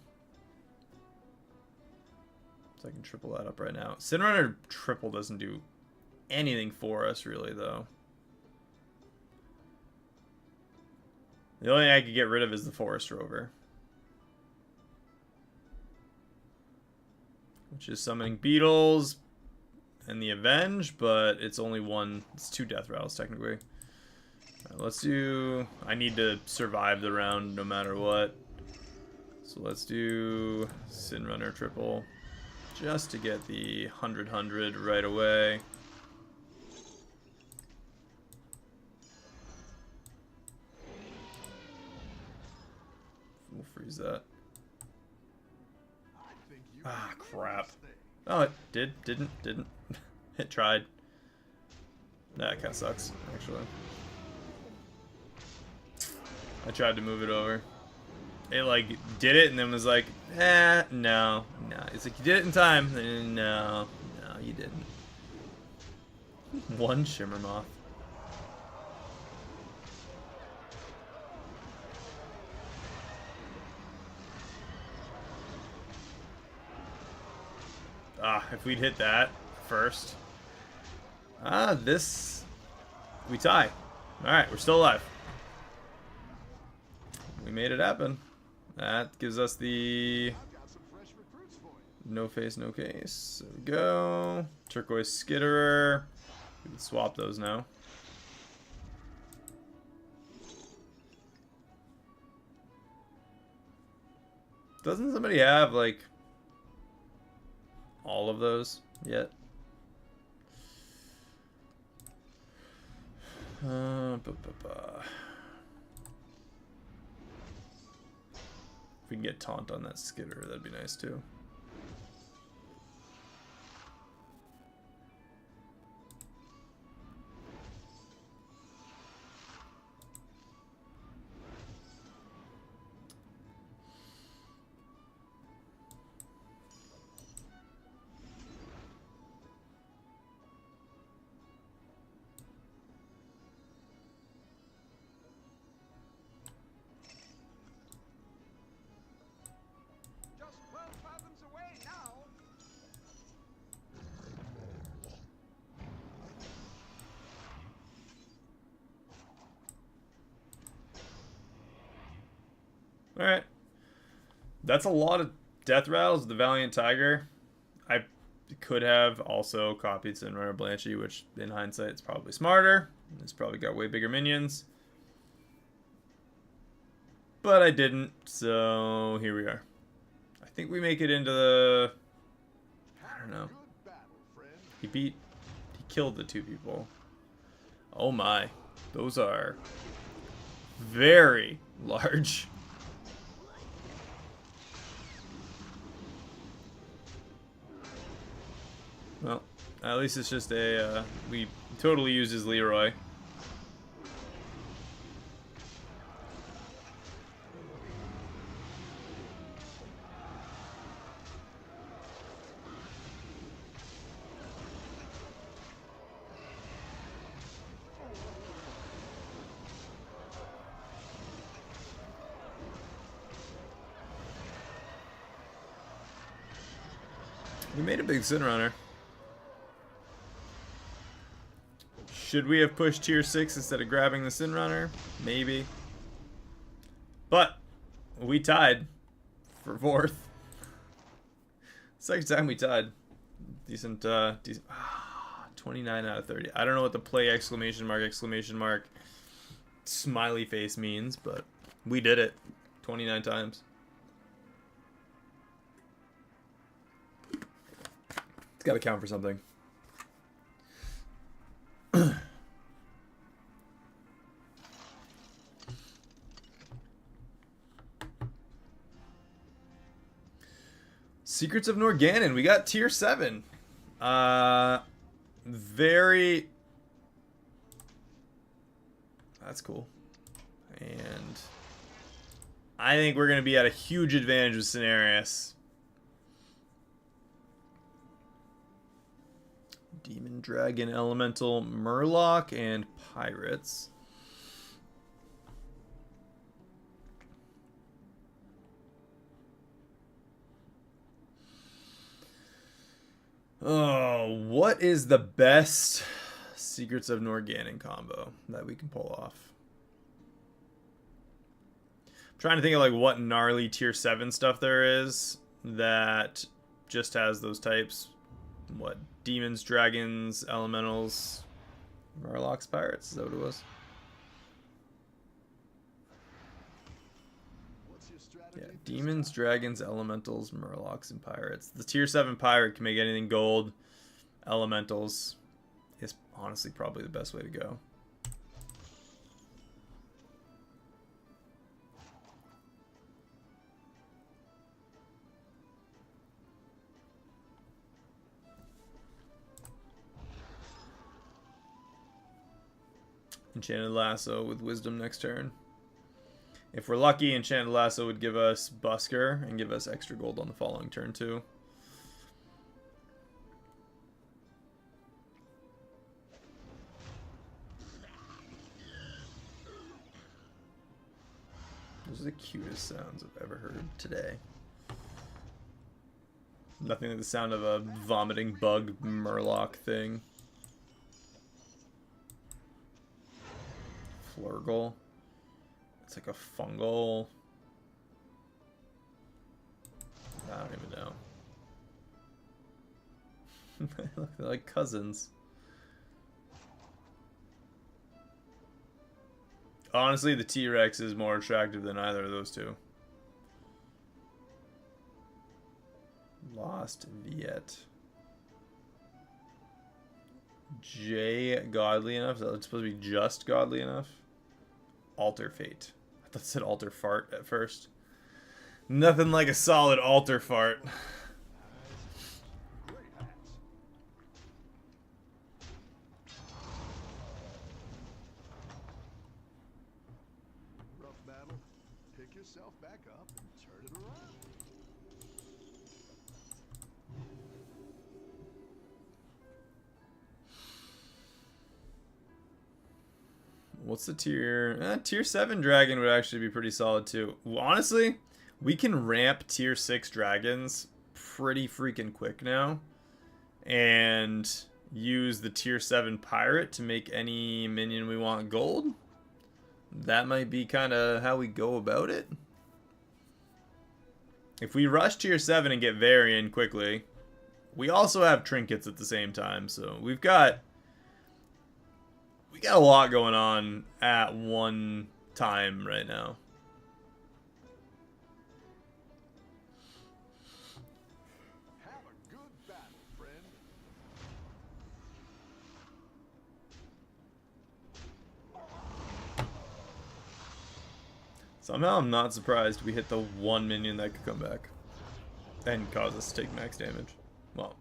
So I can triple that up right now. Sinrunner triple doesn't do anything for us really though. The only thing I could get rid of is the Forest Rover, which is summoning beetles and the Avenge, but it's only one. It's 2 Death Rattles technically. Right, let's do. I need to survive the round no matter what. So let's do Sinrunner triple, just to get the 100 right away. We'll freeze that. I think you Ah, can win crap. this thing. Oh, it didn't. It tried. That kind of sucks, actually. I tried to move it over. It, like, did it and then was like, no. It's like, you did it in time. No, you didn't. One Shimmer Moth. If we'd hit that first. We tie. Alright, we're still alive. We made it happen. That gives us the I've got some fresh recruits for you. no face, no case. There we go. Turquoise Skitterer. We can swap those now. Doesn't somebody have, like, all of those yet. If we can get taunt on that skitter, that'd be nice too. Just 12 fathoms away now. Alright. That's a lot of death rattles with the Valiant Tiger. I could have also copied Sinrunner Blanchy, which in hindsight is probably smarter. It's probably got way bigger minions. But I didn't, so here we are. I think we make it into the... I don't know. Good battle, friend. He killed the two people. Oh my. Those are very large. Well, at least it's just a, we totally used his Leroy. We made a big Sin Runner. Should we have pushed tier 6 instead of grabbing the Sin Runner? Maybe. But we tied for 4th. Second time we tied. Decent, 29 out of 30. I don't know what the play exclamation mark, smiley face means, but we did it 29 times. It's got to count for something. Secrets of Norganon. We got tier 7. Very... That's cool. And I think we're going to be at a huge advantage with Cenarius. Demon Dragon, Elemental, Murloc, and Pirates. Oh, what is the best Secrets of Norganon combo that we can pull off? I'm trying to think of like what gnarly tier 7 stuff there is that just has those types. What? Demons, Dragons, Elementals, Murlocs, Pirates? Is that what it was? What's your strategy? Yeah, Demons, Dragons, Elementals, Murlocs, and Pirates. The tier 7 Pirate can make anything gold. Elementals is honestly probably the best way to go. Enchanted Lasso with Wisdom next turn. If we're lucky, Enchanted Lasso would give us Busker and give us extra gold on the following turn too. Those are the cutest sounds I've ever heard today. Nothing like the sound of a vomiting bug Murloc thing. Flurgle. It's like a fungal. I don't even know. They're like cousins. Honestly, the T-Rex is more attractive than either of those two. Lost Viet. J godly enough? Is that supposed to be just godly enough? Alter fate. I thought it said alter fart at first. Nothing like a solid alter fart. Great hats. Rough battle. Pick yourself back up and turn it around. What's the tier? Tier 7 dragon would actually be pretty solid too. Honestly, we can ramp tier 6 dragons pretty freaking quick now. And use the tier 7 pirate to make any minion we want gold. That might be kind of how we go about it. If we rush tier 7 and get Varian quickly, we also have trinkets at the same time. So we got a lot going on at one time right now. Have a good battle, friend. Somehow I'm not surprised we hit the one minion that could come back and cause us to take max damage. Well,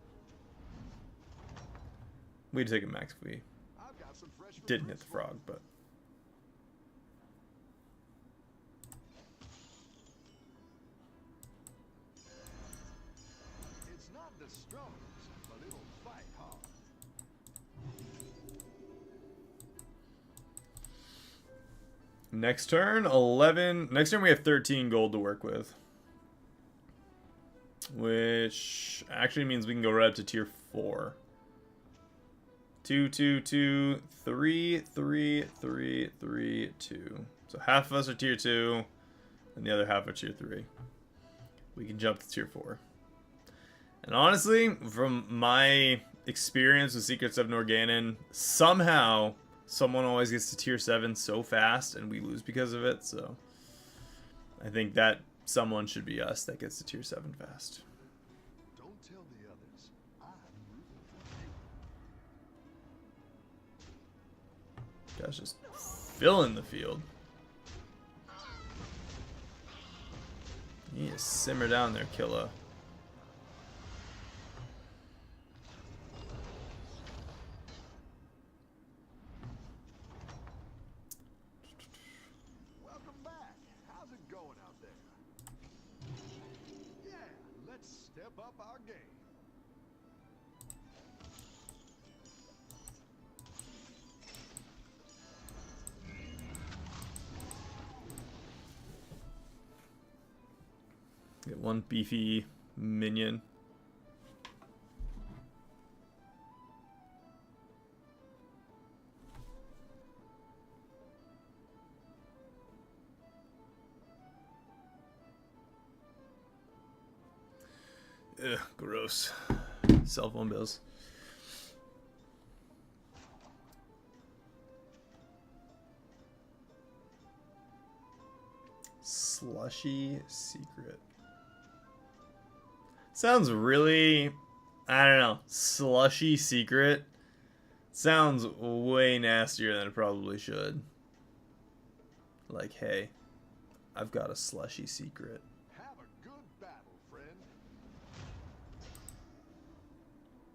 we'd take a max if we I've got some fresh didn't hit recruits the for you. frog, but It's not the strongest, but it'll fight hard. next turn 11. Next turn we have 13 gold to work with, which actually means we can go right up to tier 4. 2, 2, 2, 3, 3, 3, 3, 2. So half of us are tier 2, and the other half are tier 3. We can jump to tier 4. And honestly, from my experience with Secrets of Norganon, somehow someone always gets to tier 7 so fast, and we lose because of it. So I think that someone should be us that gets to tier 7 fast. Don't tell the others. I'm rooting for you. Guys just filling the field. You need to simmer down there, Killa. Welcome back. How's it going out there? Yeah, let's step up our game. Get one beefy minion. Ugh, gross. Cell phone bills. Slushy secret. Sounds really, I don't know, slushy secret. Sounds way nastier than it probably should. Like, hey, I've got a slushy secret. Have a good battle, friend.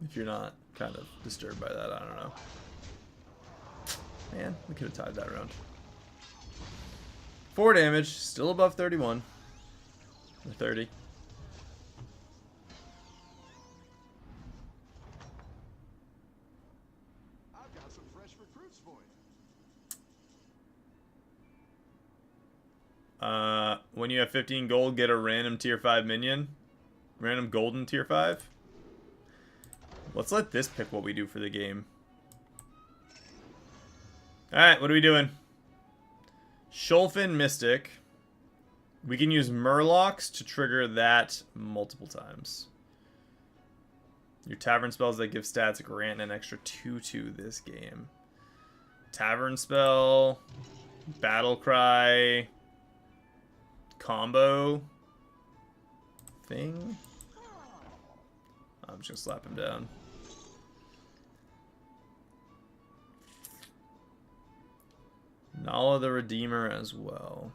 If you're not kind of disturbed by that, I don't know. Man, we could have tied that round. 4 damage, still above 31. Or 30. I've got some fresh recruits for you. When you have 15 gold, get a random tier 5 minion. Random golden tier 5. Let's let this pick what we do for the game. Alright, what are we doing? Sholfin Mystic. We can use Murlocs to trigger that multiple times. Your tavern spells that give stats grant an extra 2/2 this game. Tavern spell, battle cry, combo thing. I'm just gonna slap him down. Nala the Redeemer as well.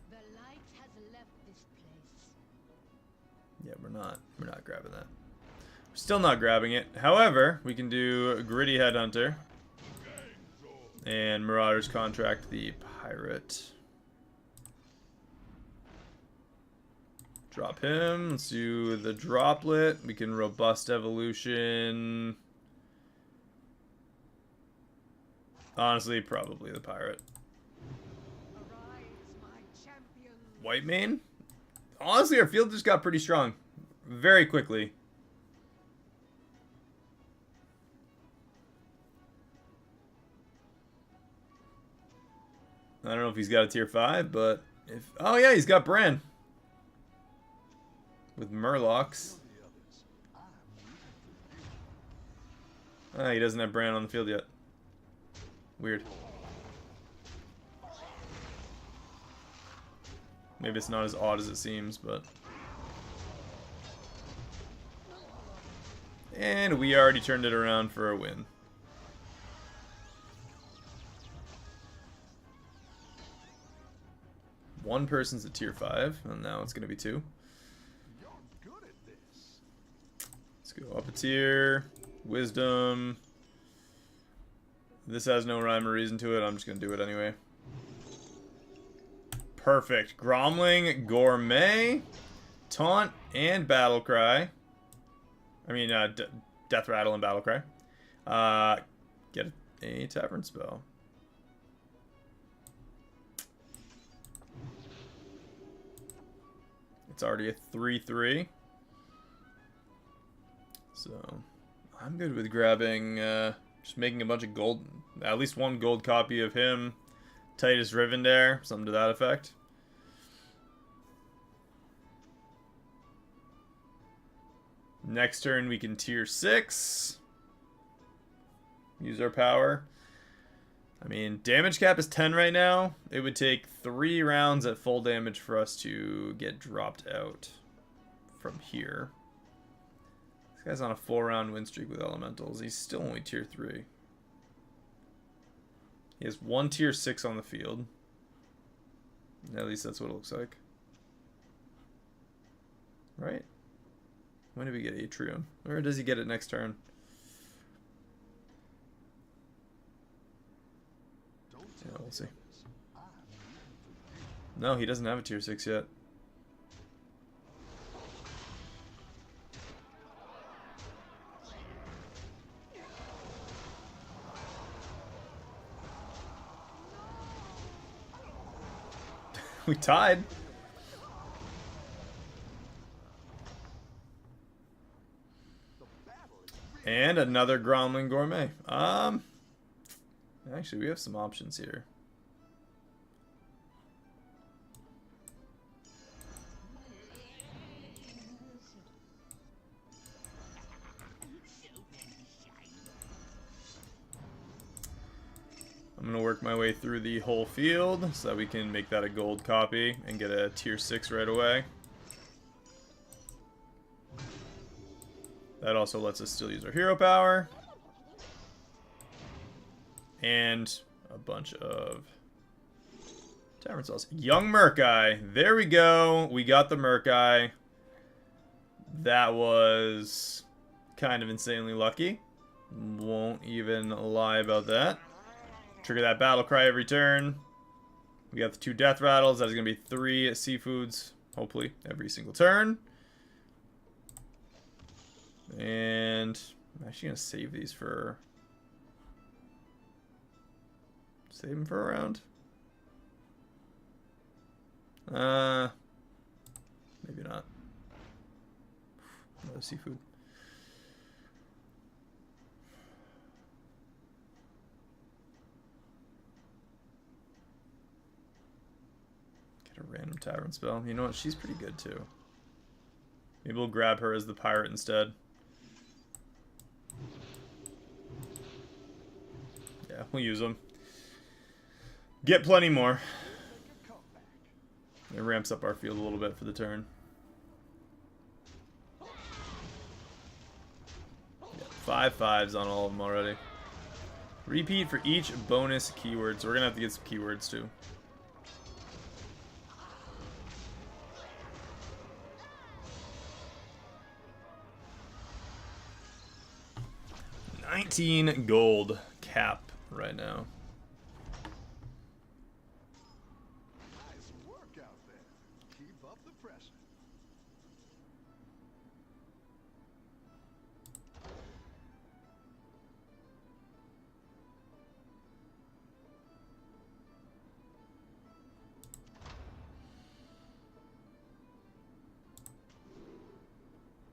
The light has left this place. Yeah, we're not grabbing that. We're still not grabbing it. However, we can do Gritty Headhunter and Marauder's Contract the Pirate. Drop him. Let's do the Droplet. We can Robust Evolution. Honestly, probably the Pirate. Arise, my champion. White Mane? Honestly, our field just got pretty strong. Very quickly. I don't know if he's got a tier 5, but if... Oh yeah, he's got Bran. With Murlocs. Ah, he doesn't have Bran on the field yet. Weird. Maybe it's not as odd as it seems, but... And we already turned it around for a win. One person's at tier 5, and now it's going to be 2. You're good at this. Let's go up a tier. Wisdom. This has no rhyme or reason to it. I'm just going to do it anyway. Perfect. Gromling, Gourmet, Taunt, and Battlecry. I mean, Death Rattle and Battlecry. Get a Tavern Spell. It's already a 3/3. So, I'm good with grabbing, just making a bunch of gold, at least one gold copy of him. Titus Rivendare, something to that effect. Next turn we can tier 6. Use our power. I mean, damage cap is 10 right now. It would take 3 rounds at full damage for us to get dropped out from here. This guy's on a 4-round win streak with elementals. He's still only tier 3. He has 1 tier 6 on the field. At least that's what it looks like. Right? When do we get Atrium? Or does he get it next turn? Yeah, we'll see. No, he doesn't have a tier 6 yet. We tied. And another Gromling Gourmet. Actually, we have some options here. I'm going to work my way through the whole field so that we can make that a gold copy and get a tier 6 right away. That also lets us still use our hero power. And a bunch of Tavern Cells. Young Murkai. There we go. We got the Murkai. That was kind of insanely lucky. Won't even lie about that. Trigger that battle cry every turn. We got the 2 death rattles. That is going to be 3 seafoods, hopefully, every single turn. And I'm actually going to save these for... Save them for a round? Maybe not. Another seafood. Get a random tavern spell. You know what? She's pretty good too. Maybe we'll grab her as the pirate instead. Yeah, we'll use them. Get plenty more. It ramps up our field a little bit for the turn. Yeah, 5 5s on all of them already. Repeat for each bonus keyword. So we're gonna have to get some keywords too. $19 gold cap right now. Nice work out there. Keep up the pressure.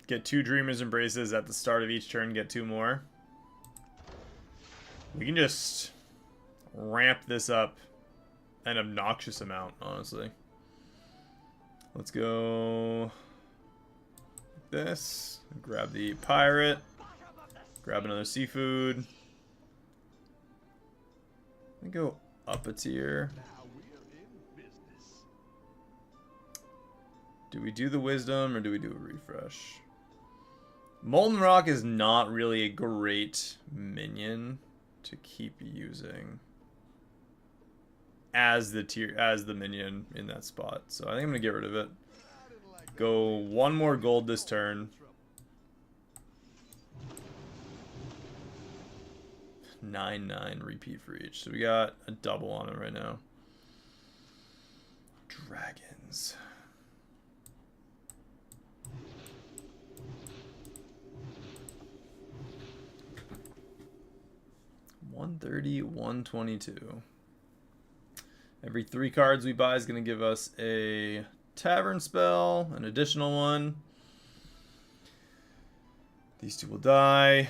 Get 2 Dreamer's Embraces at the start of each turn, get 2 more. We can just ramp this up an obnoxious amount, honestly. Let's go like this. Grab the pirate. Grab another seafood. And go up a tier. Now we're in business. Do we do the wisdom or do we do a refresh? Molten Rock is not really a great minion to keep using as the minion in that spot. So I think I'm gonna get rid of it. I didn't like that. Go 1 more gold this turn. 9/9 repeat for each. So we got a double on it right now. Dragons. 130, 122. Every 3 cards we buy is going to give us a tavern spell, an additional one. These 2 will die.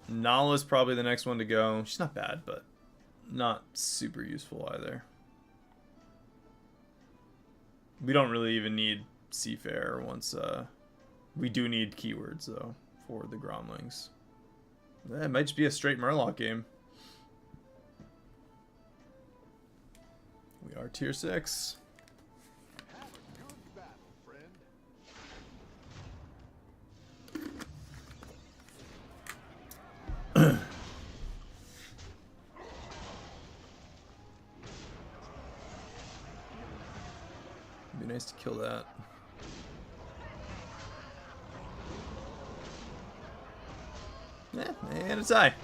Nala's probably the next one to go. She's not bad, but not super useful either. We don't really even need Seafarer once. We do need keywords, though, for the Gromlings. It might just be a straight Murloc game. We are tier 6. Have a good battle, friend. It'd be nice to kill that. Yeah, and a tie.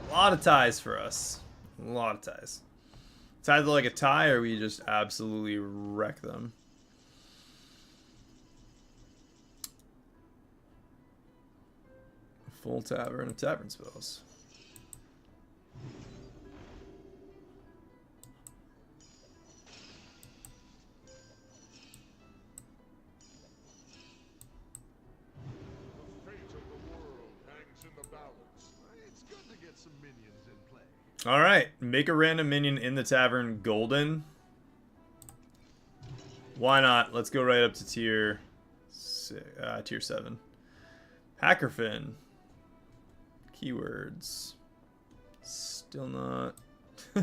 A lot of ties for us. A lot of ties. It's either like a tie or we just absolutely wreck them. Full tavern of tavern spells. The fate of the world hangs in the balance. It's good to get some minions in play. All right, make a random minion in the tavern golden. Why not? Let's go right up to tier 7. Hackerfin. Keywords. Still not.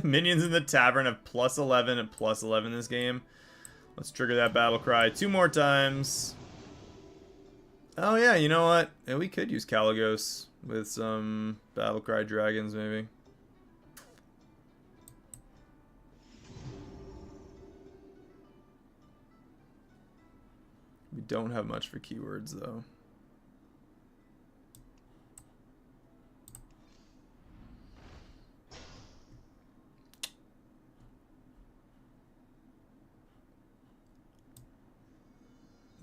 Minions in the tavern have +11 and +11 this game. Let's trigger that battle cry 2 more times. Oh yeah, you know what? Yeah, we could use Caligos with some battle cry dragons maybe. We don't have much for keywords though.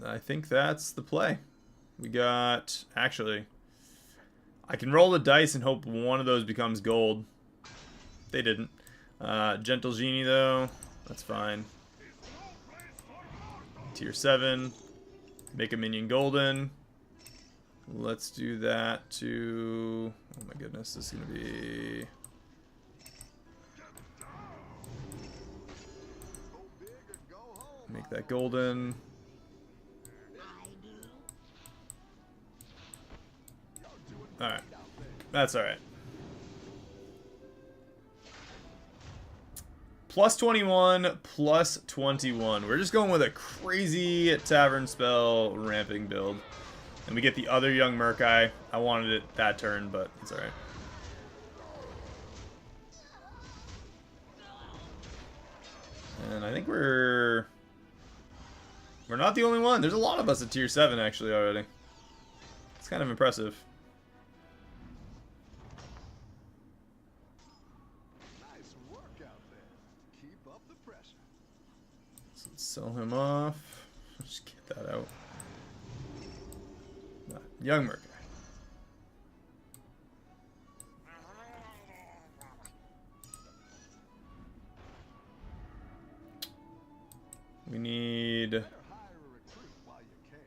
I think that's the play. We got, actually, I can roll the dice and hope one of those becomes gold. They didn't. Gentle Genie though, that's fine. Tier 7. Make a minion golden. Let's do that to... Oh my goodness, this is going to be... Make that golden. Alright. That's alright. +21, +21. We're just going with a crazy tavern spell ramping build. And we get the other young Murkai. I wanted it that turn, but it's alright. And I think we're not the only one. There's a lot of us at tier 7 actually already. It's kind of impressive. Nice work out there. Keep up the pressure. So let's sell him off. Just get that out. Young Merc. We need Better hire a recruit while you can.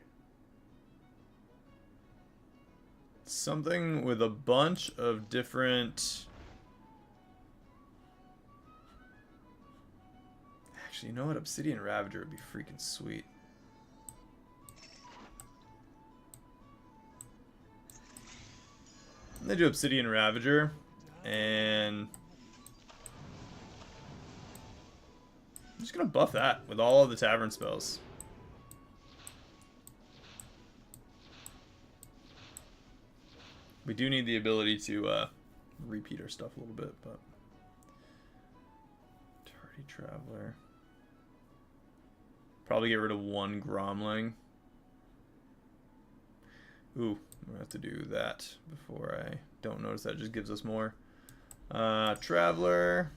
something with a bunch of different... Actually, you know what? Obsidian Ravager would be freaking sweet. I'm gonna do Obsidian Ravager, and I'm just gonna buff that with all of the tavern spells. We do need the ability to repeat our stuff a little bit, but Tardy Traveler. Probably get rid of one Gromling. Ooh, I'm gonna have to do that before I don't notice that. It just gives us more. Traveler.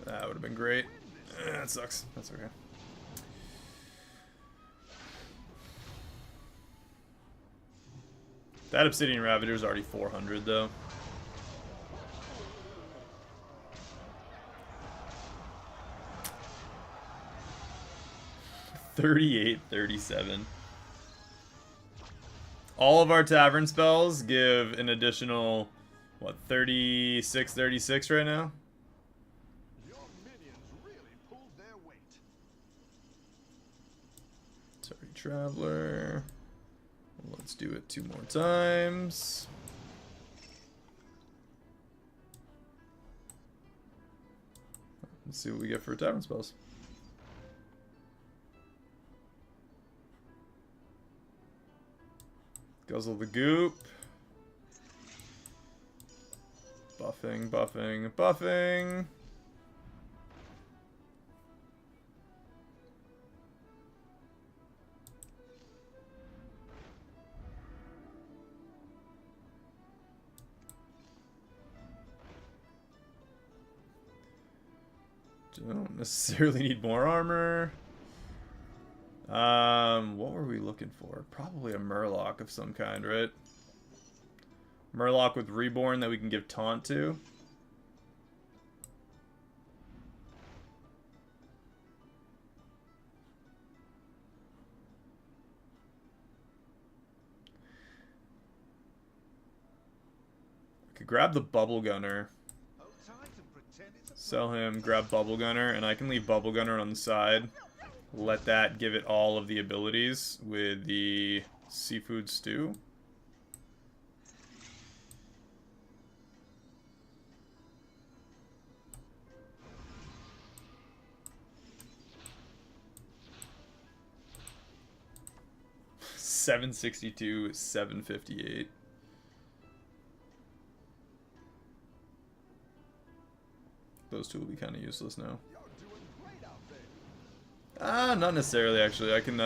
That would have been great. That sucks. That's okay. That Obsidian Ravager is already 400 though. $38.37. All of our tavern spells give an additional, what, 36 right now? Your minions really pulled their weight. Sorry, Traveler. Let's do it 2 more times. Let's see what we get for tavern spells. Guzzle the Goop. Buffing, buffing, buffing. Don't necessarily need more armor. What were we looking for? Probably a Murloc of some kind, right? Murloc with Reborn that we can give Taunt to. I could grab the Bubble Gunner. Sell him, grab Bubble Gunner, and I can leave Bubble Gunner on the side. Let that give it all of the abilities with the Seafood Stew. $762, $758. Those two will be kind of useless now. Not necessarily, actually. I can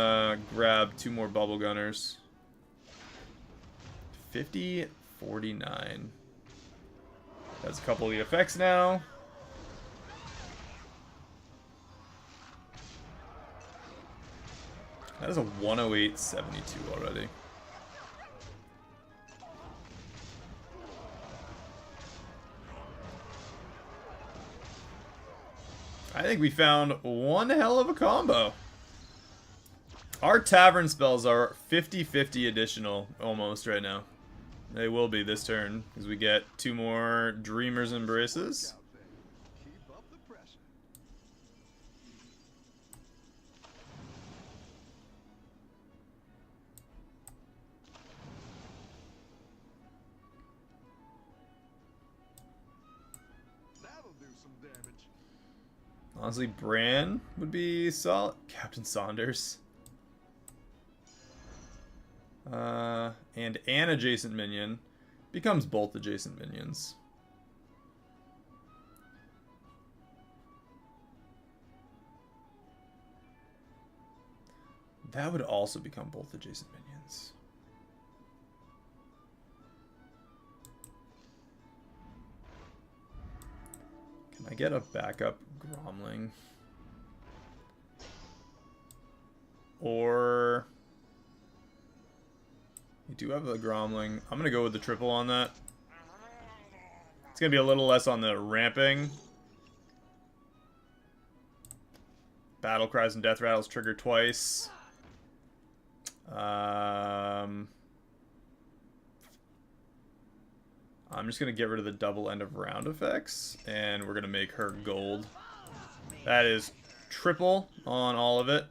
grab 2 more Bubble Gunners. 50-49. That's a couple of the effects now. That is a 108.72 already. I think we found one hell of a combo. Our tavern spells are 50-50 additional almost right now. They will be this turn because we get 2 more Dreamer's Embraces. Keep up the damage. Honestly, Bran would be solid. Captain Saunders. And an adjacent minion becomes both adjacent minions. That would also become both adjacent minions. Can I get a backup Gromling? Or... we do have the Gromling. I'm going to go with the triple on that. It's going to be a little less on the ramping. Battle cries and death rattles trigger twice. I'm just going to get rid of the double end of round effects, and we're going to make her gold. That is triple on all of it.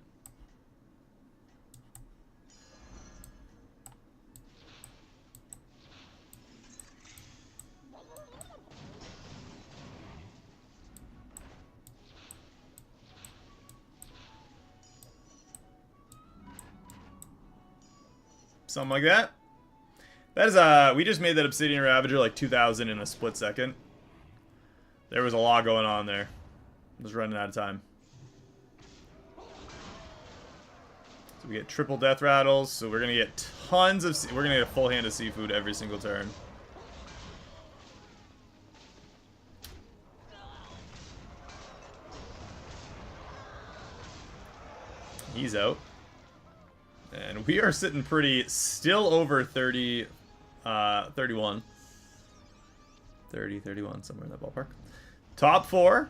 Something like that. That is, we just made that Obsidian Ravager like 2,000 in a split second. There was a lot going on there. I was running out of time. So we get triple death rattles, so we're gonna get tons of, we're gonna get a full hand of seafood every single turn. He's out. And we are sitting pretty, still over 30, 31. 30, 31, somewhere in that ballpark. Top 4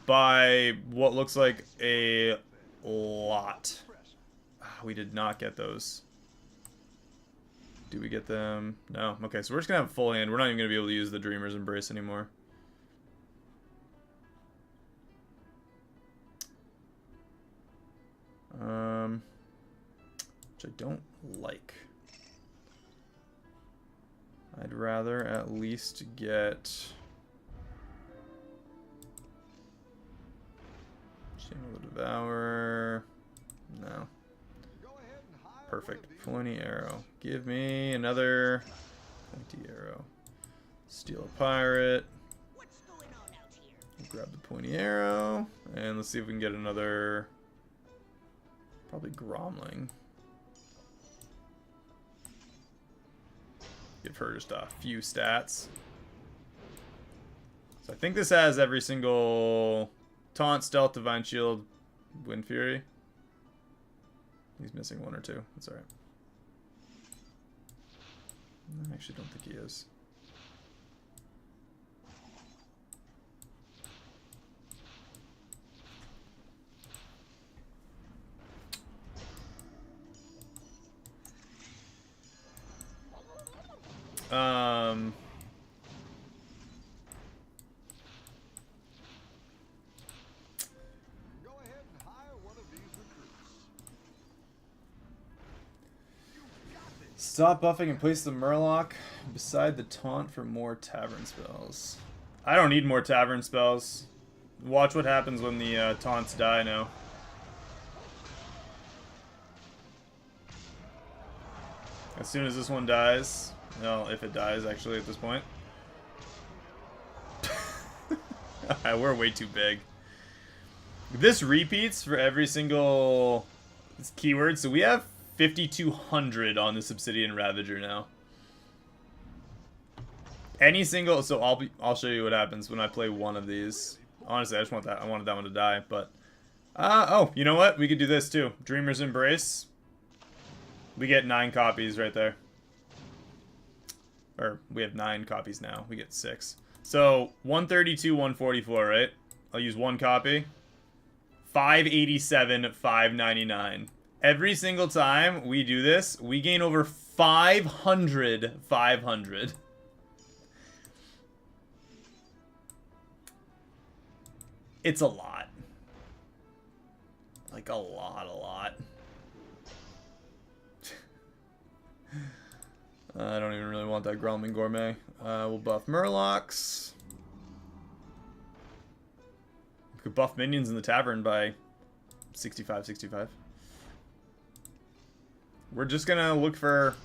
by what looks like a lot. We did not get those. Do we get them? No. Okay, so we're just going to have a full hand. We're not even going to be able to use the Dreamer's Embrace anymore. Which I don't like. I'd rather at least get Channel the Devour. No. Perfect. Pointy arrow. Give me another pointy arrow. Steal a pirate. What's going on out here? Grab the pointy arrow. And let's see if we can get another. Probably Gromling. Give her just a few stats. So I think this has every single taunt, stealth, divine shield, wind fury. He's missing one or two. That's alright. I actually don't think he is. Go ahead and hire one of these recruits. You got this. Stop buffing and place the Murloc beside the taunt for more tavern spells. I don't need more tavern spells. Watch what happens when the taunts die now. As soon as this one dies, well, if it dies actually at this point. We're way too big. This repeats for every single keyword, so we have 5,200 on this Obsidian Ravager now. Any single, so I'll show you what happens when I play one of these. Honestly, I just want that. I wanted that one to die, but oh, you know what? We could do this too. Dreamer's Embrace. We get 9 copies right there. Or we have 9 copies now. We get 6. So 132, 144, right? I'll use 1 copy. 587, 599. Every single time we do this, we gain over 500. It's a lot. Like a lot. I don't even really want that Gromling Gourmet. We'll buff Murlocs. buff minions in the tavern by 65. We're just gonna look for...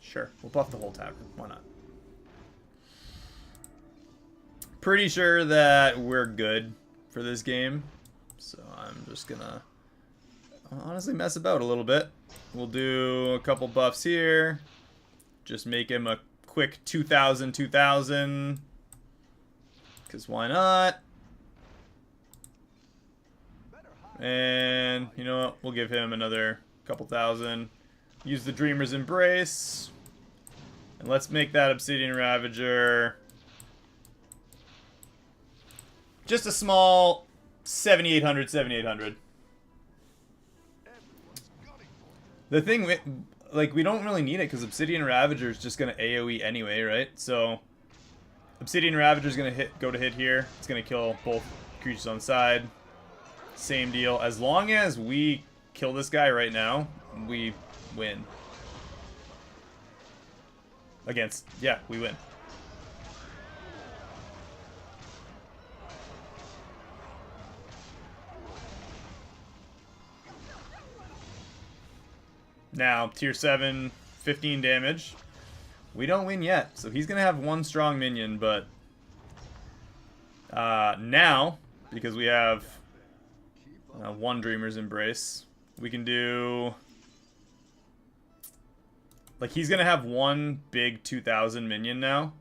Sure, we'll buff the whole tavern. Why not? Pretty sure that we're good for this game. So I'm just gonna honestly mess about a little bit. We'll do a couple buffs here. Just make him a quick 2,000. Because why not? And, you know what? We'll give him another couple thousand. Use the Dreamer's Embrace. And let's make that Obsidian Ravager just a small 7,800. The thing, like, we don't really need it because Obsidian Ravager is just going to AoE anyway, right? So, Obsidian Ravager is going to go to hit here. It's going to kill both creatures on side. Same deal. As long as we kill this guy right now, we win. Yeah, we win. Now, tier 7, 15 damage. We don't win yet, so he's going to have one strong minion, but now, because we have one Dreamer's Embrace, we can do... Like, he's going to have one big 2,000 minion now.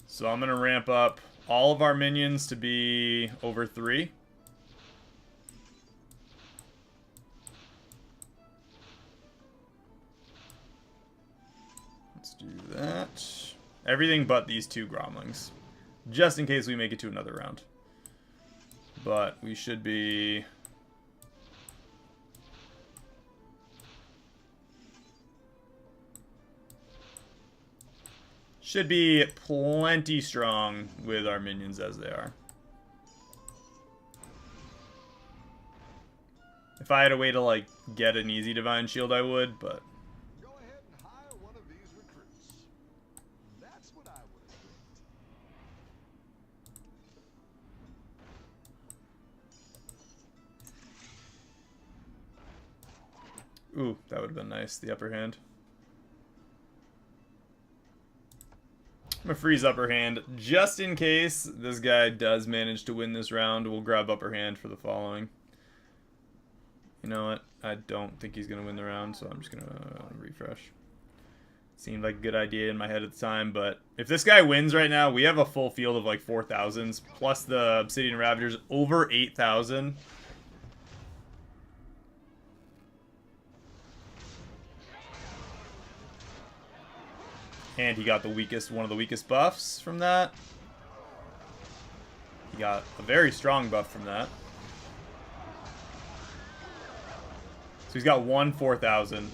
So I'm going to ramp up all of our minions to be over 3. Let's do that. Everything but these 2 Gromlings. Just in case we make it to another round. But we should be... Should be plenty strong with our minions as they are. If I had a way to, like, get an easy Divine Shield, I would, but... Go ahead and hire one of these recruits. That's what I would have picked. Ooh, that would have been nice, the upper hand. I'm gonna freeze upper hand just in case this guy does manage to win this round. We'll grab upper hand for the following. You know what? I don't think he's gonna win the round, so I'm just gonna refresh. Seemed like a good idea in my head at the time, but if this guy wins right now, we have a full field of like 4,000s, plus the Obsidian Ravagers over 8,000. And he got the weakest, one of the weakest buffs from that. He got a very strong buff from that. So he's got one 4,000.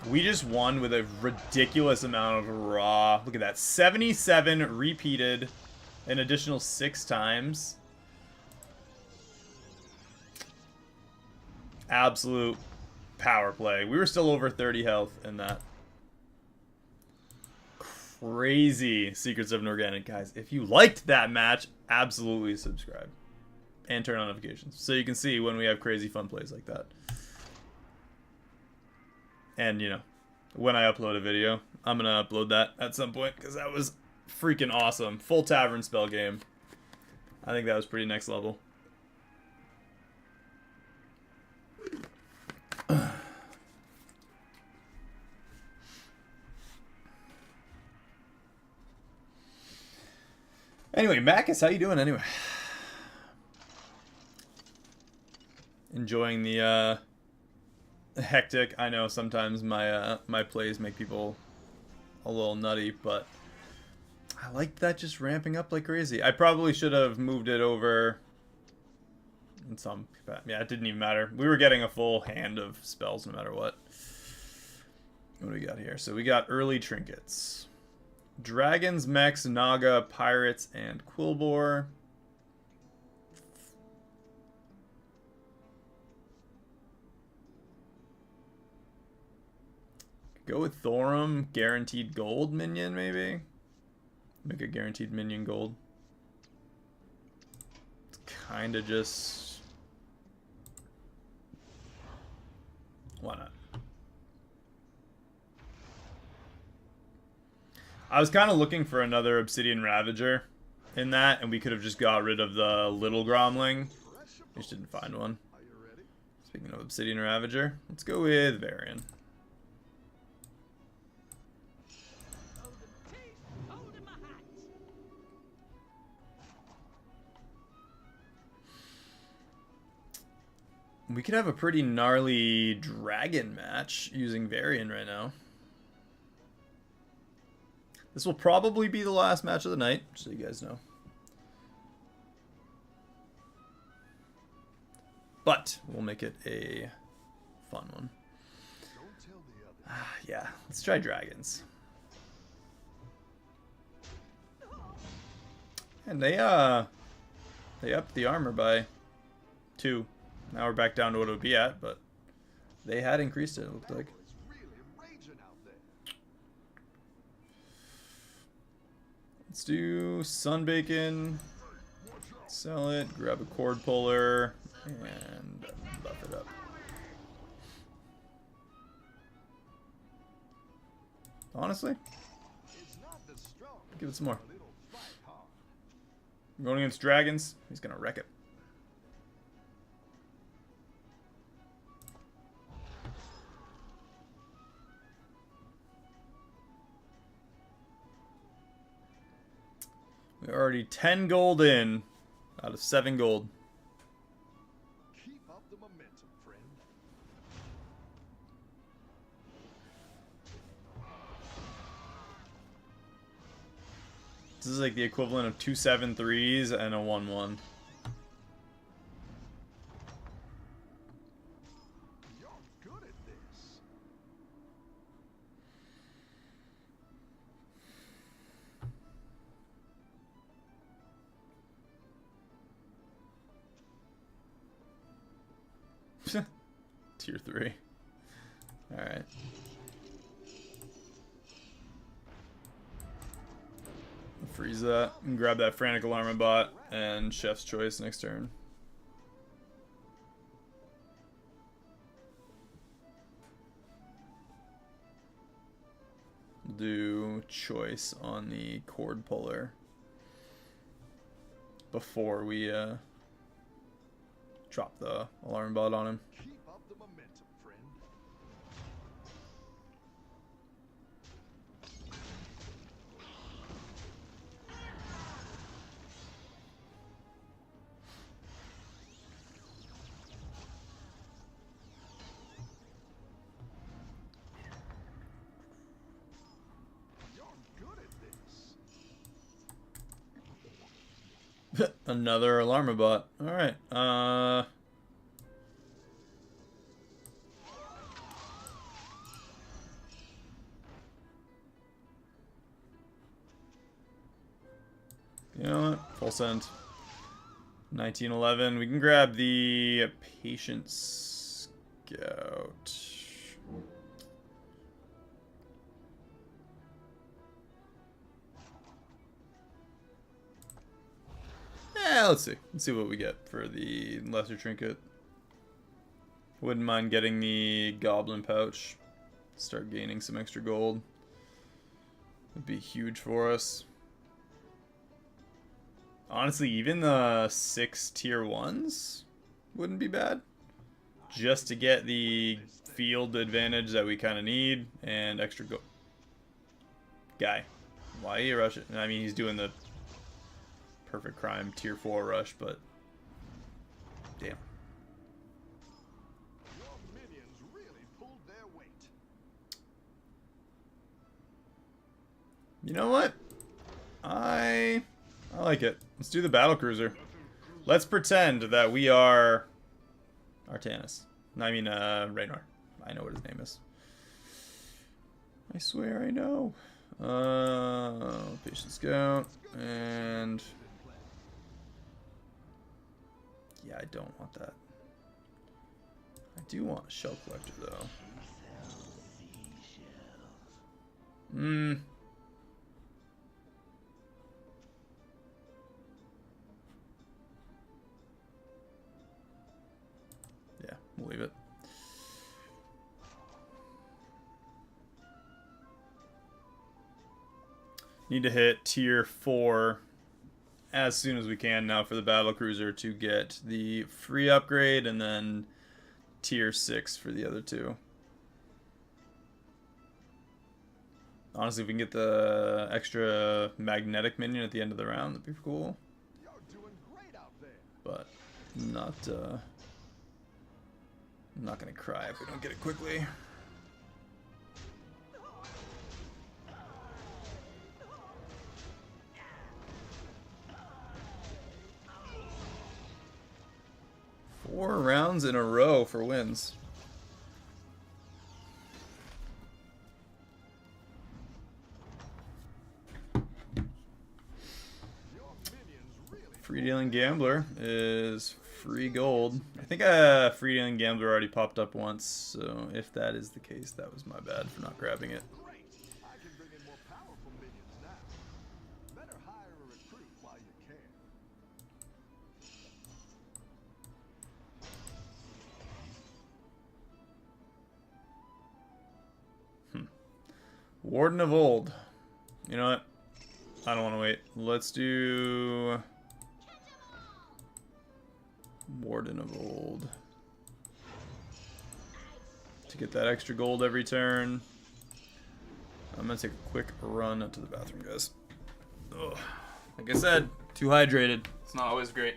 We just won with a ridiculous amount of raw. Look at that. 77 repeated an additional 6 times. Absolute power play. We were still over 30 health in that. Crazy Secrets of an Organic, guys. If you liked that match, absolutely subscribe. And turn on notifications so you can see when we have crazy fun plays like that. And, you know, when I upload a video, I'm going to upload that at some point because that was freaking awesome. Full tavern spell game. I think that was pretty next level. Anyway, Macus, how you doing anyway? Enjoying the hectic. I know sometimes my my plays make people a little nutty, but I like that just ramping up like crazy. I probably should have moved it over in some... Yeah, it didn't even matter. We were getting a full hand of spells no matter what. What do we got here? So we got early trinkets. Dragons, mechs, Naga, pirates, and Quillbore. Go with Thorum, guaranteed gold minion, maybe? Make a guaranteed minion gold. It's kind of just... Why not? I was kind of looking for another Obsidian Ravager in that, and we could have just got rid of the little Gromling. We just didn't find one. Are you ready? Speaking of Obsidian Ravager, let's go with Varian. We could have a pretty gnarly dragon match using Varian right now. This will probably be the last match of the night, so you guys know. But we'll make it a fun one. Don't tell the others. Yeah, let's try dragons. And they upped the armor by 2. Now we're back down to what it would be at, but they had increased it, it looked like. It's really raging out there. Let's do Sunbacon, sell it, grab a cord puller, and buff it up. Honestly, It's not the strong. give it some more. But it'll fight hard. I'm going against dragons. He's gonna wreck it. We're already 10 gold in out of 7 gold. Keep up the momentum, friend. This is like the equivalent of 2 7-3s and a 1-1. You're good at this. Tier 3. Alright. Freeze that and grab that Frantic Alarm bot and Chef's Choice next turn. Do choice on the cord puller before we drop the alarm bot on him. Keep up the momentum, friend. You're good at this. Another alarm bot. Alright. You know what? Full send. 1911. We can grab the Patient Scout. Yeah, let's see. Let's see what we get for the lesser trinket. Wouldn't mind getting the goblin pouch. Start gaining some extra gold. Would be huge for us. Honestly, even the 6 tier 1s wouldn't be bad. Just to get the field advantage that we kind of need and extra gold. Guy, why are you rushing? I mean, he's doing the perfect crime tier 4 rush, but damn. Your minions really pulled their weight. You know what? I like it. Let's do the battle cruiser. Let's pretend that we are Artanis. I mean, Raynor. I know what his name is. I swear I know. Patient Scout and yeah, I don't want that. I do want a Shell Collector though. Hmm. Yeah, we'll leave it. Need to hit tier 4 as soon as we can now for the battle cruiser to get the free upgrade, and then tier 6 for the other two. Honestly, if we can get the extra magnetic minion at the end of the round, that'd be cool. You're doing great out there. But I'm not gonna cry if we don't get it quickly. Four rounds in a row for wins. Free dealing gambler is free gold. I think free dealing gambler already popped up once, so if that is the case, that was my bad for not grabbing it. Great. I can bring in more powerful minions now. Better hire a recruit while you can. Warden of Old. You know what? I don't want to wait. Let's do Warden of Old to get that extra gold every turn. I'm gonna take a quick run to the bathroom, guys. Ugh. Like I said, too hydrated. It's not always great.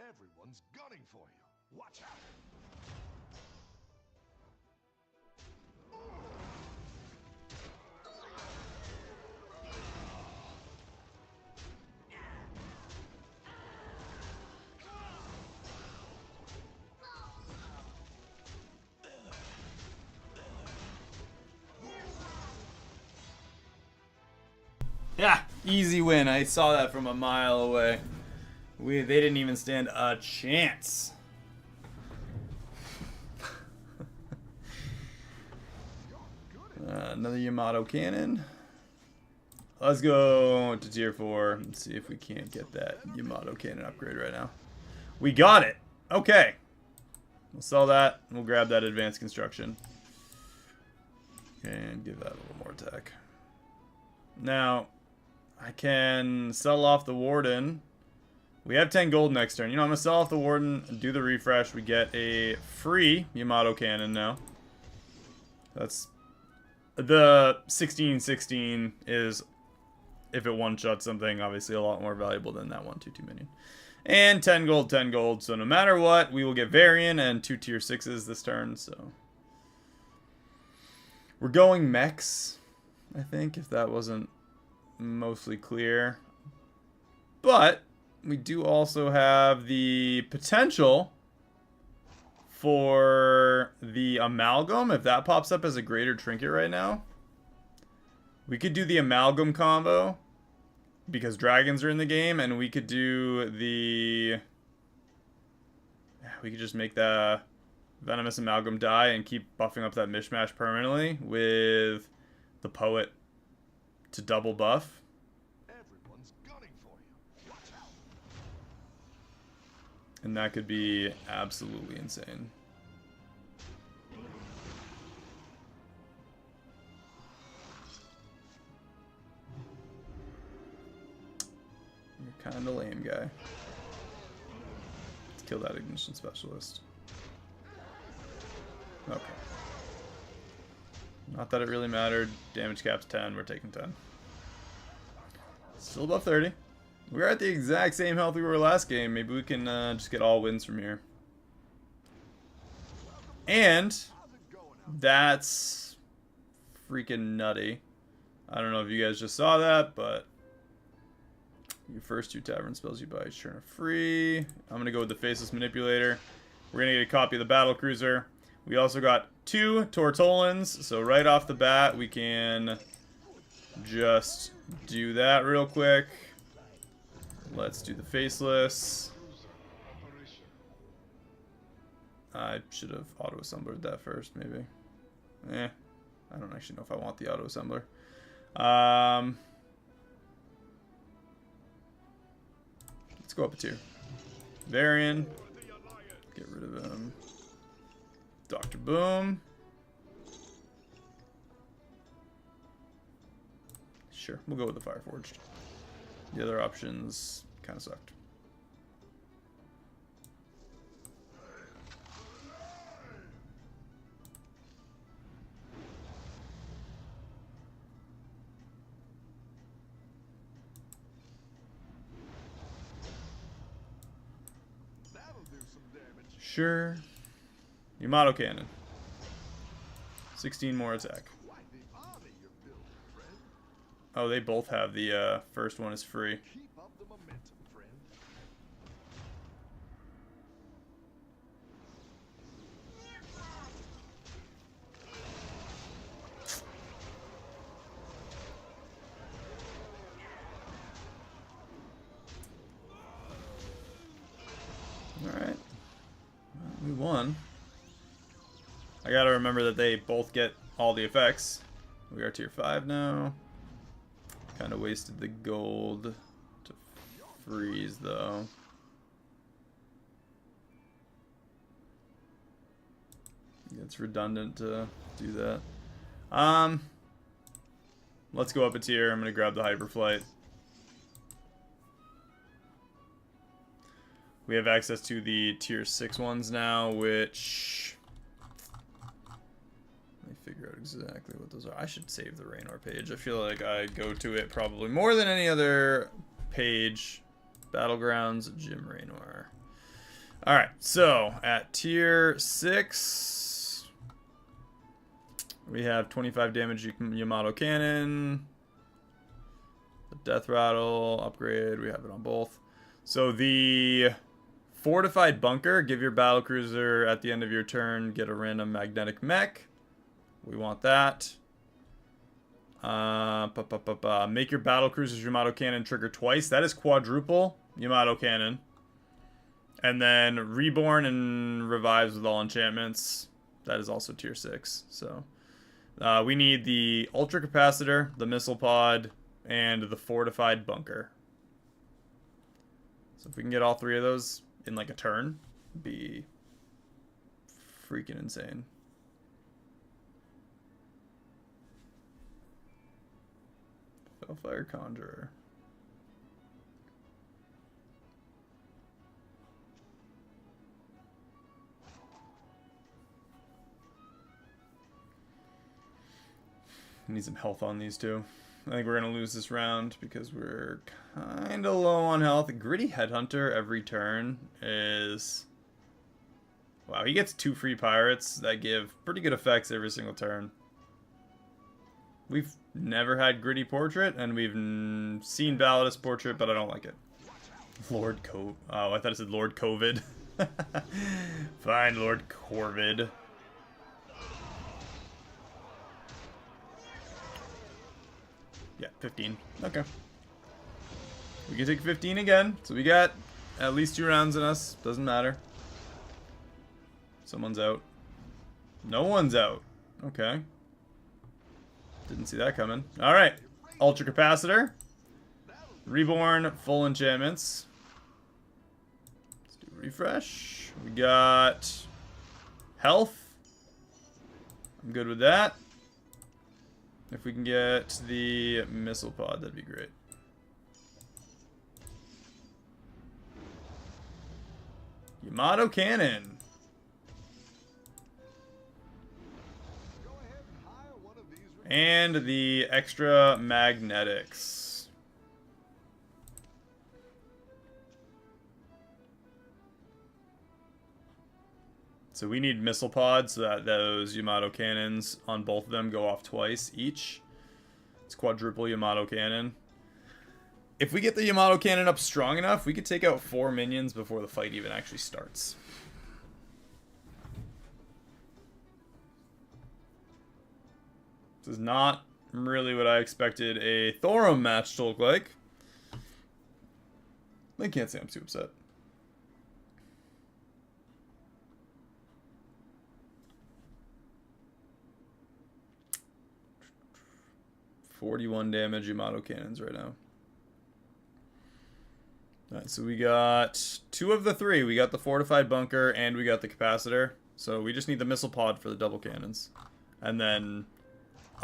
Everyone's gunning for you. Watch out. Yeah, easy win. I saw that from a mile away. They didn't even stand a chance. Another Yamato cannon. Let's go to tier 4 and see if we can't get that Yamato cannon upgrade right now. We got it. Okay. We'll sell that. And we'll grab that advanced construction. And give that a little more attack. Now, I can sell off the Warden. We have 10 gold next turn. You know, I'm going to sell off the Warden, do the refresh. We get a free Yamato cannon now. That's... The 16/16 is, if it one-shots something, obviously a lot more valuable than that 1/2/2 minion. And 10 gold, 10 gold. So no matter what, we will get Varian and 2 tier 6s this turn, so... We're going mechs, I think, if that wasn't mostly clear. But we do also have the potential for the Amalgam, if that pops up as a greater trinket right now. We could do the Amalgam combo because dragons are in the game, and we could do the... We could just make the Venomous Amalgam die and keep buffing up that mishmash permanently with the Poet to double buff. Everyone's gunning for you. Watch out. And that could be absolutely insane. You're kind of lame, guy. Let's kill that Ignition Specialist. Okay. Not that it really mattered. Damage cap's 10. We're taking 10. Still above 30. We're at the exact same health we were last game. Maybe we can just get all wins from here. And that's freaking nutty. I don't know if you guys just saw that, but your first 2 tavern spells you buy each turn are free. I'm going to go with the Faceless Manipulator. We're going to get a copy of the Battle Cruiser. We also got 2 Tortolans, so right off the bat we can just do that real quick. Let's do the Faceless. I should have auto-assembled that first, maybe. I don't actually know if I want the auto-assembler. Let's go up a tier. Varian. Get rid of him. Dr. Boom. Sure, we'll go with the Fireforged. The other options kind of sucked. Sure. Yamato Cannon. 16 more attack. Oh, they both have the first one is free. Alright. We won. I gotta remember that they both get all the effects. We are tier 5 now. Kind of wasted the gold to freeze, though. It's redundant to do that. Let's go up a tier. I'm gonna grab the Hyperflight. We have access to the tier 6 ones now, which... Let me figure out exactly what those are. I should save the Raynor page. I feel like I go to it probably more than any other page. Battlegrounds, Jim Raynor. Alright, so at tier 6, we have 25 damage Yamato Cannon. The Death Rattle upgrade, we have it on both. So the Fortified Bunker, give your battlecruiser at the end of your turn, get a random magnetic mech. We want that. Make your battlecruiser's Yamato Cannon trigger twice. That is quadruple Yamato Cannon. And then Reborn and Revives with all enchantments. That is also tier 6. So we need the Ultra Capacitor, the Missile Pod, and the Fortified Bunker. So if we can get all 3 of those in like a turn, it'd be freaking insane. Fellfire Conjurer. Need some health on these two. I think we're going to lose this round because we're kind of low on health. Gritty Headhunter every turn is... Wow, he gets 2 free pirates that give pretty good effects every single turn. We've never had Gritty Portrait, and we've seen Validus Portrait, but I don't like it. Lord Co... Oh, I thought it said Lord COVID. Fine, Lord Corvid. Yeah, 15. Okay. We can take 15 again. So we got at least 2 rounds in us. Doesn't matter. Someone's out. No one's out. Okay. Didn't see that coming. Alright. Ultra Capacitor. Reborn. Full enchantments. Let's do refresh. We got health. I'm good with that. If we can get the Missile Pod, that'd be great. Yamato Cannon. And the extra magnetics. So we need missile pods so that those Yamato cannons on both of them go off twice each. It's quadruple Yamato cannon. If we get the Yamato cannon up strong enough, we could take out 4 minions before the fight even actually starts. This is not really what I expected a Thorum match to look like. I can't say I'm too upset. .41 damage Yamato cannons right now. Alright, so we got 2 of the 3. We got the fortified bunker and we got the capacitor. So we just need the missile pod for the double cannons. And then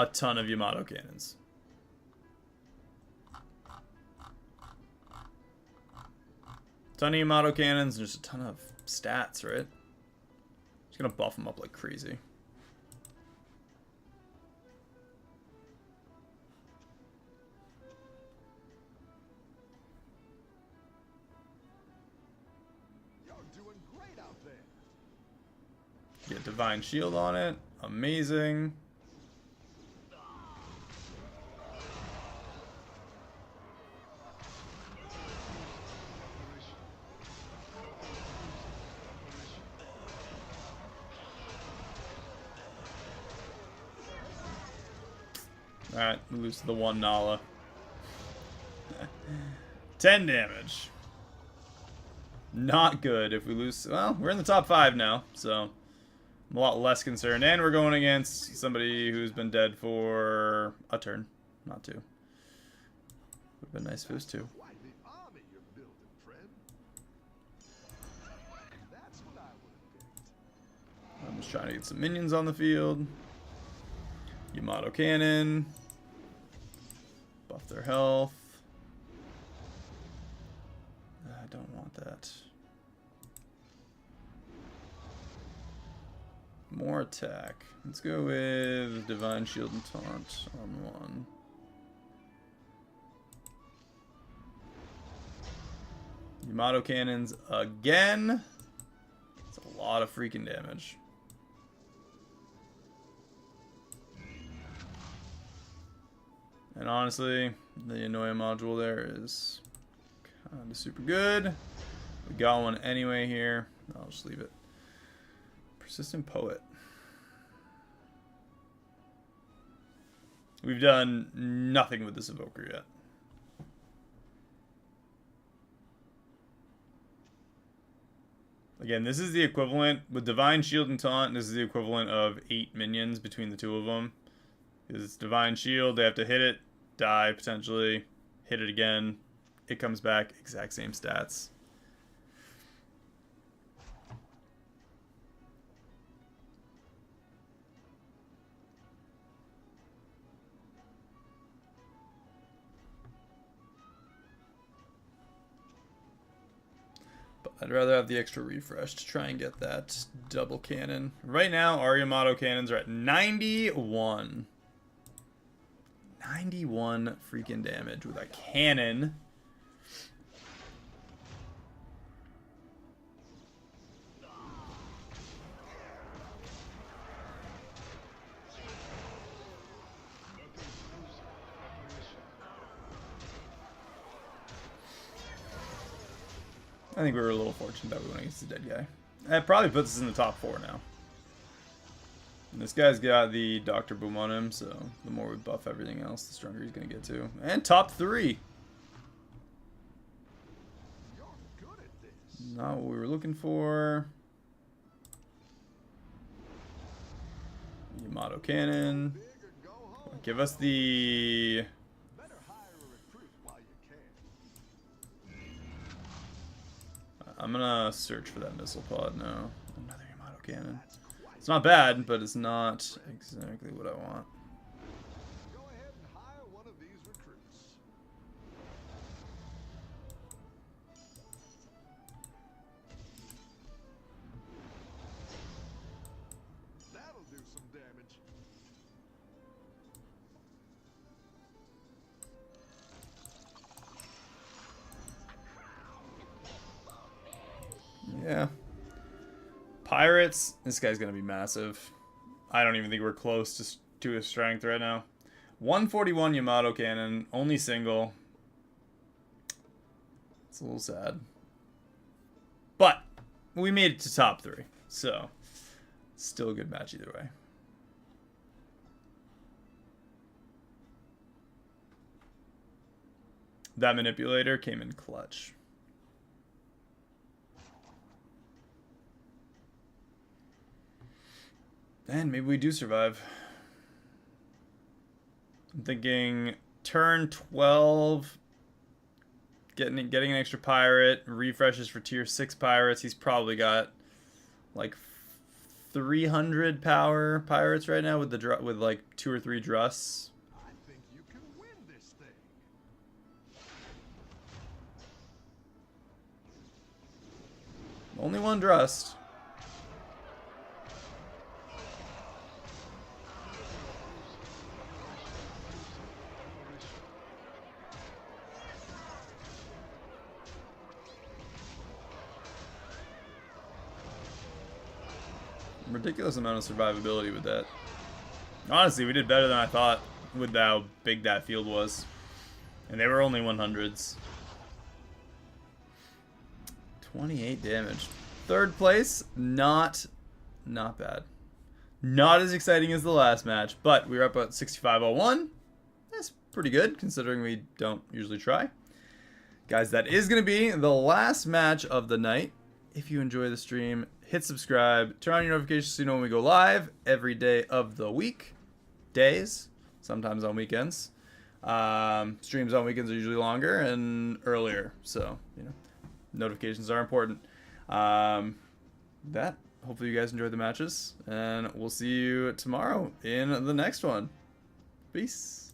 a ton of Yamato cannons. Ton of Yamato cannons and just a ton of stats, right? Just gonna buff them up like crazy. You're doing great out there. Get Divine Shield on it. Amazing. Alright, we lose to the 1 Nala. 10 damage. Not good if we lose. Well, we're in the top 5 now, so I'm a lot less concerned. And we're going against somebody who's been dead for a turn, not 2. Would have been nice if it was 2. Quite the army you're building, friend. That's what I would have picked. I'm just trying to get some minions on the field. Yamato cannon. Buff their health. I don't want that. More attack. Let's go with Divine Shield and Taunt on 1. Yamato cannons again. That's a lot of freaking damage. And honestly, the Anomaly module there is kind of super good. We got one anyway here. I'll just leave it. Persistent Poet. We've done nothing with this Evoker yet. Again, this is the equivalent, with Divine Shield and Taunt, this is the equivalent of 8 minions between the 2 of them. Because it's Divine Shield, they have to hit it, die potentially, hit it again, it comes back, exact same stats. But I'd rather have the extra refresh to try and get that double cannon. Right now, our Yamato cannons are at 91. 91 freaking damage with a cannon. I think we were a little fortunate that we went against the dead guy. That probably puts us in the top 4 now. And this guy's got the Dr. Boom on him, so the more we buff everything else, the stronger he's going to get to. And top 3! You're good at this. Not what we were looking for. Yamato cannon. Big or go home. Give us the... Better hire a recruit while you can. I'm gonna search for that missile pod now. Another Yamato cannon. It's not bad, but it's not exactly what I want. Go ahead and hire one of these recruits. That'll do some damage. Yeah. Pirates, this guy's going to be massive. I don't even think we're close to his strength right now. 141 Yamato cannon, only single. It's a little sad. But we made it to top 3, so still a good match either way. That manipulator came in clutch. And maybe we do survive. I'm thinking turn 12, getting an extra pirate, refreshes for tier 6 pirates. He's probably got like 300 power pirates right now with the with like 2 or 3 drusts. I think you can win this thing. Only 1 drust. Ridiculous amount of survivability with that. Honestly, we did better than I thought with how big that field was. And they were only 100s. 28 damage. 3rd place, not bad. Not as exciting as the last match, but we were up at 6501. That's pretty good, considering we don't usually try. Guys, that is going to be the last match of the night. If you enjoy the stream, hit subscribe, turn on your notifications so you know when we go live every day of the week. Days, sometimes on weekends. Streams on weekends are usually longer and earlier, so you know, notifications are important. Hopefully you guys enjoyed the matches, and we'll see you tomorrow in the next one. Peace.